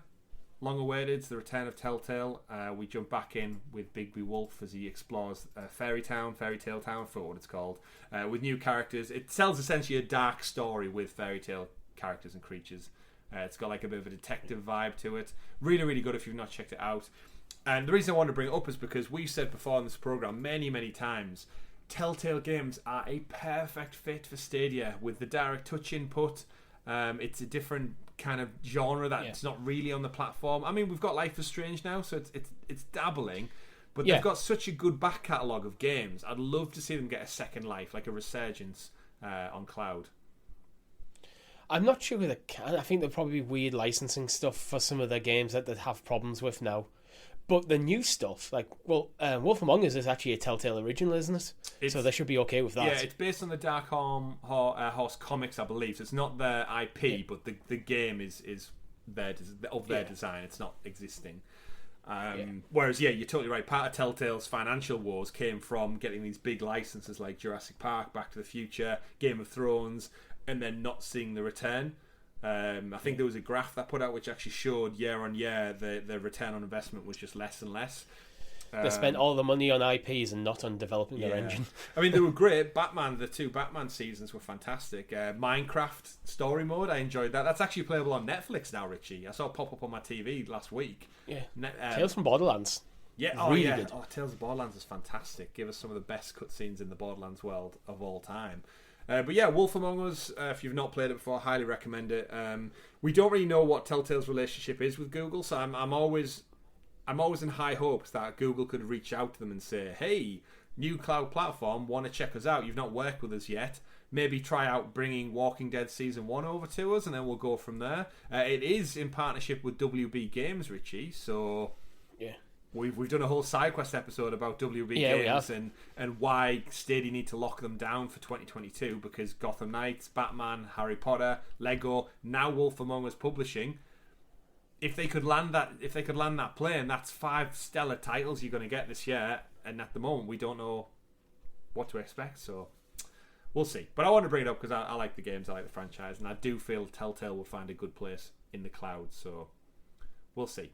long awaited. It's the return of TellTale. We jump back in with Bigby Wolf as he explores Fairy Tale Town, for what it's called, with new characters. It tells essentially a dark story with fairy tale characters and creatures. It's got like a bit of a detective vibe to it. Really, really good if you've not checked it out. And the reason I wanted to bring it up is because we've said before in this program many, many times, TellTale Games are a perfect fit for Stadia with the direct touch input. It's a different kind of genre that's not really on the platform. I mean, we've got Life is Strange now, so it's dabbling, but they've got such a good back catalogue of games. I'd love to see them get a second life, like a resurgence on cloud. I'm not sure they can. I think there'll probably be weird licensing stuff for some of their games that they'd have problems with now. But the new stuff, like, Wolf Among Us is actually a TellTale original, isn't it? So they should be okay with that. Yeah, it's based on the Dark Horse comics, I believe. So it's not their IP, but the game is their design. It's not existing. Whereas, you're totally right. Part of TellTale's financial woes came from getting these big licenses like Jurassic Park, Back to the Future, Game of Thrones, and then not seeing the return. I think there was a graph that put out which actually showed year on year the return on investment was just less and less. They spent all the money on IPs and not on developing their engine. I mean, they were great. The two Batman seasons were fantastic. Minecraft story mode, I enjoyed that. That's actually playable on Netflix now, Richie. I saw it pop up on my TV last week. Yeah. Tales from Borderlands. Yeah, really good. Tales of Borderlands is fantastic. Give us some of the best cutscenes in the Borderlands world of all time. But yeah, Wolf Among Us, if you've not played it before, highly recommend it. We don't really know what TellTale's relationship is with Google, so I'm always in high hopes that Google could reach out to them and say, hey, new cloud platform, want to check us out? You've not worked with us yet. Maybe try out bringing Walking Dead Season 1 over to us, and then we'll go from there. It is in partnership with WB Games, Richie, so... Yeah. We've done a whole SideQuest episode about WB Games and why Stadia need to lock them down for 2022, because Gotham Knights, Batman, Harry Potter, Lego, now Wolf Among Us Publishing. If they could land that plane, that's 5 stellar titles you're going to get this year, and at the moment we don't know what to expect, so we'll see. But I want to bring it up because I like the games, I like the franchise, and I do feel TellTale will find a good place in the cloud, so we'll see.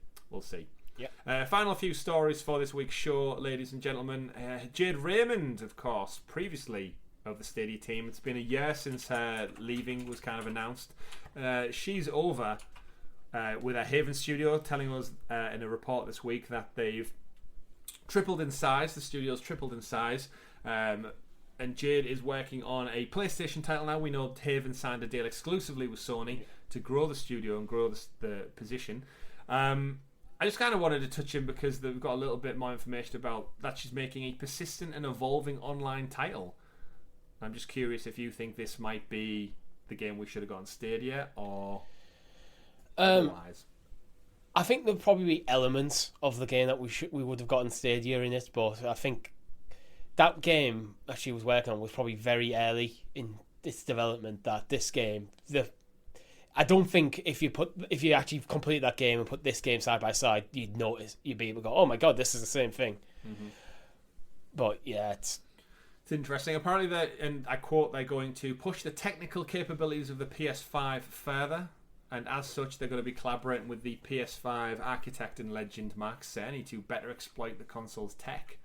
Yeah. Final few stories for this week's show, ladies and gentlemen. Jade Raymond, of course, previously of the Stadia team. It's been a year since her leaving was kind of announced. She's over with her Haven studio, telling us in a report this week that they've tripled in size. The studio's tripled in size. and Jade is working on a PlayStation title now. We know Haven signed a deal exclusively with Sony to grow the studio and grow the position. I just kind of wanted to touch in because they've got a little bit more information about that she's making a persistent and evolving online title. I'm just curious if you think this might be the game we should have got on Stadia or otherwise. I think there'll probably be elements of the game that we would have gotten Stadia in it, but I think that game that she was working on was probably very early in its development. That this game, I don't think if you actually complete that game and put this game side by side, you'd be able to go, oh my god, this is the same thing. Mm-hmm. But yeah, it's interesting. Apparently, and I quote, they're going to push the technical capabilities of the PS5 further, and as such, they're going to be collaborating with the PS5 architect and legend Mark Cerny to better exploit the console's tech.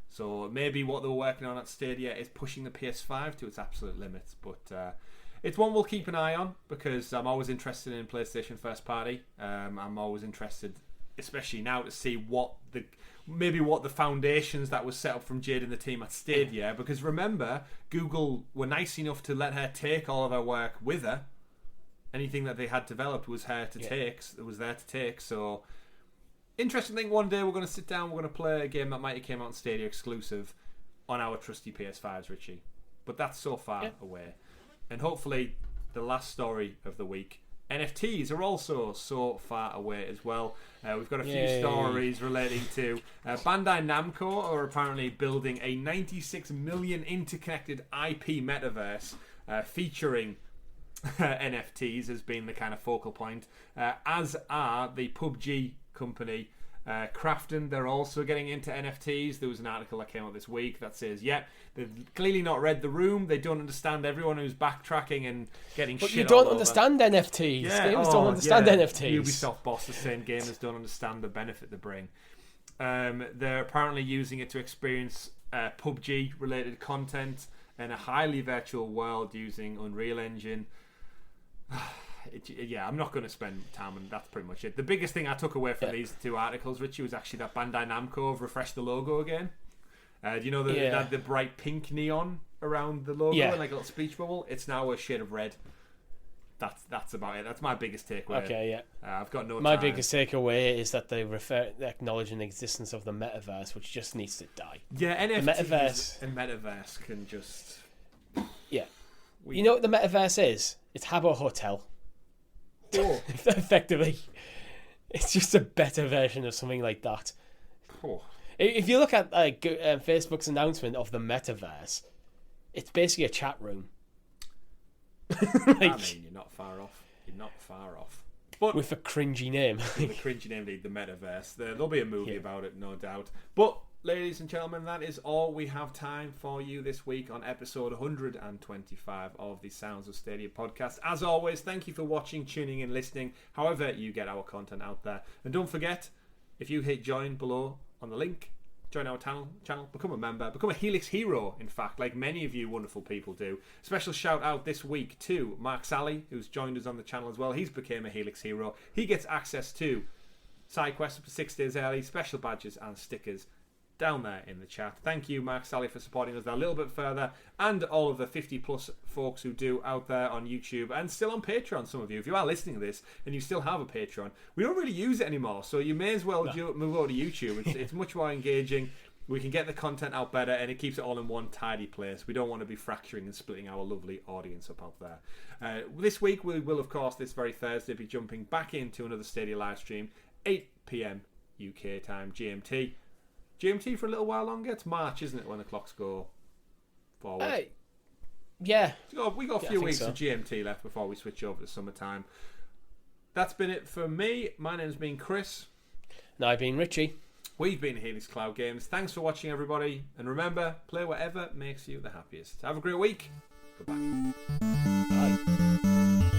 So maybe what they were working on at Stadia is pushing the PS5 to its absolute limits, but it's one we'll keep an eye on because I'm always interested in PlayStation first party. I'm always interested, especially now, to see what the foundations that was set up from Jade and the team at Stadia. Because remember, Google were nice enough to let her take all of her work with her. Anything that they had developed was her to take. It was there to take. So interesting thing. One day we're going to sit down. We're going to play a game that might have came out on Stadia exclusive on our trusty PS5s, Richie. But that's so far away. And hopefully, the last story of the week, NFTs are also so far away as well. We've got a few stories relating to Bandai Namco are apparently building a 96 million interconnected IP metaverse featuring NFTs as being the kind of focal point, as are the PUBG company Krafton. They're also getting into NFTs. There was an article that came out this week that says, they've clearly not read the room. They don't understand everyone who's backtracking and getting but shit you don't all understand over. NFTs. Gamers don't understand NFTs. Ubisoft boss is saying gamers don't understand the benefit they bring. They're apparently using it to experience PUBG related content in a highly virtual world using Unreal Engine. I'm not going to spend time on that's pretty much it. The biggest thing I took away from these two articles, Richie, was actually that Bandai Namco have refreshed the logo again. Do you know that it had the bright pink neon around the logo and like a little speech bubble? It's now a shade of red. That's about it. That's my biggest takeaway. Okay, I've got no My time. biggest takeaway is that they acknowledging the existence of the metaverse, which just needs to die. Yeah, NFTs metaverse. and metaverse can just... Yeah. You know what the metaverse is? It's Habbo Hotel. Oh. Effectively. It's just a better version of something like that. Oh. If you look at Facebook's announcement of the metaverse, it's basically a chat room. I mean, you're not far off. But with a cringy name. With a cringy name, the metaverse. There'll be a movie about it, no doubt. But, ladies and gentlemen, that is all we have time for you this week on episode 125 of the Sounds of Stadia podcast. As always, thank you for watching, tuning in, listening, however you get our content out there. And don't forget, if you hit join below on the link, join our channel, become a member, become a Helix hero, in fact, like many of you wonderful people do. Special shout out this week to Mark Sally, who's joined us on the channel as well. He's became a Helix hero. He gets access to SideQuest up to 6 days early, special badges and stickers down there in the chat. Thank you, Mark Sally, for supporting us a little bit further, and all of the 50 plus folks who do out there on YouTube and still on Patreon. Some of you, if you are listening to this and you still have a Patreon, we don't really use it anymore, so you may as well move over to YouTube. It's much more engaging. We can get the content out better, and it keeps it all in one tidy place. We don't want to be fracturing and splitting our lovely audience up out there. This week we will, of course, this very Thursday, be jumping back into another Stadia live stream, 8 PM UK time, GMT. GMT for a little while longer. It's March, isn't it, when the clocks go forward? Yeah. So we got a few weeks of GMT left before we switch over to summertime. That's been it for me. My name's been Chris. And I've been Richie. We've been Helix Cloud Games. Thanks for watching, everybody. And remember, play whatever makes you the happiest. Have a great week. Goodbye. Bye.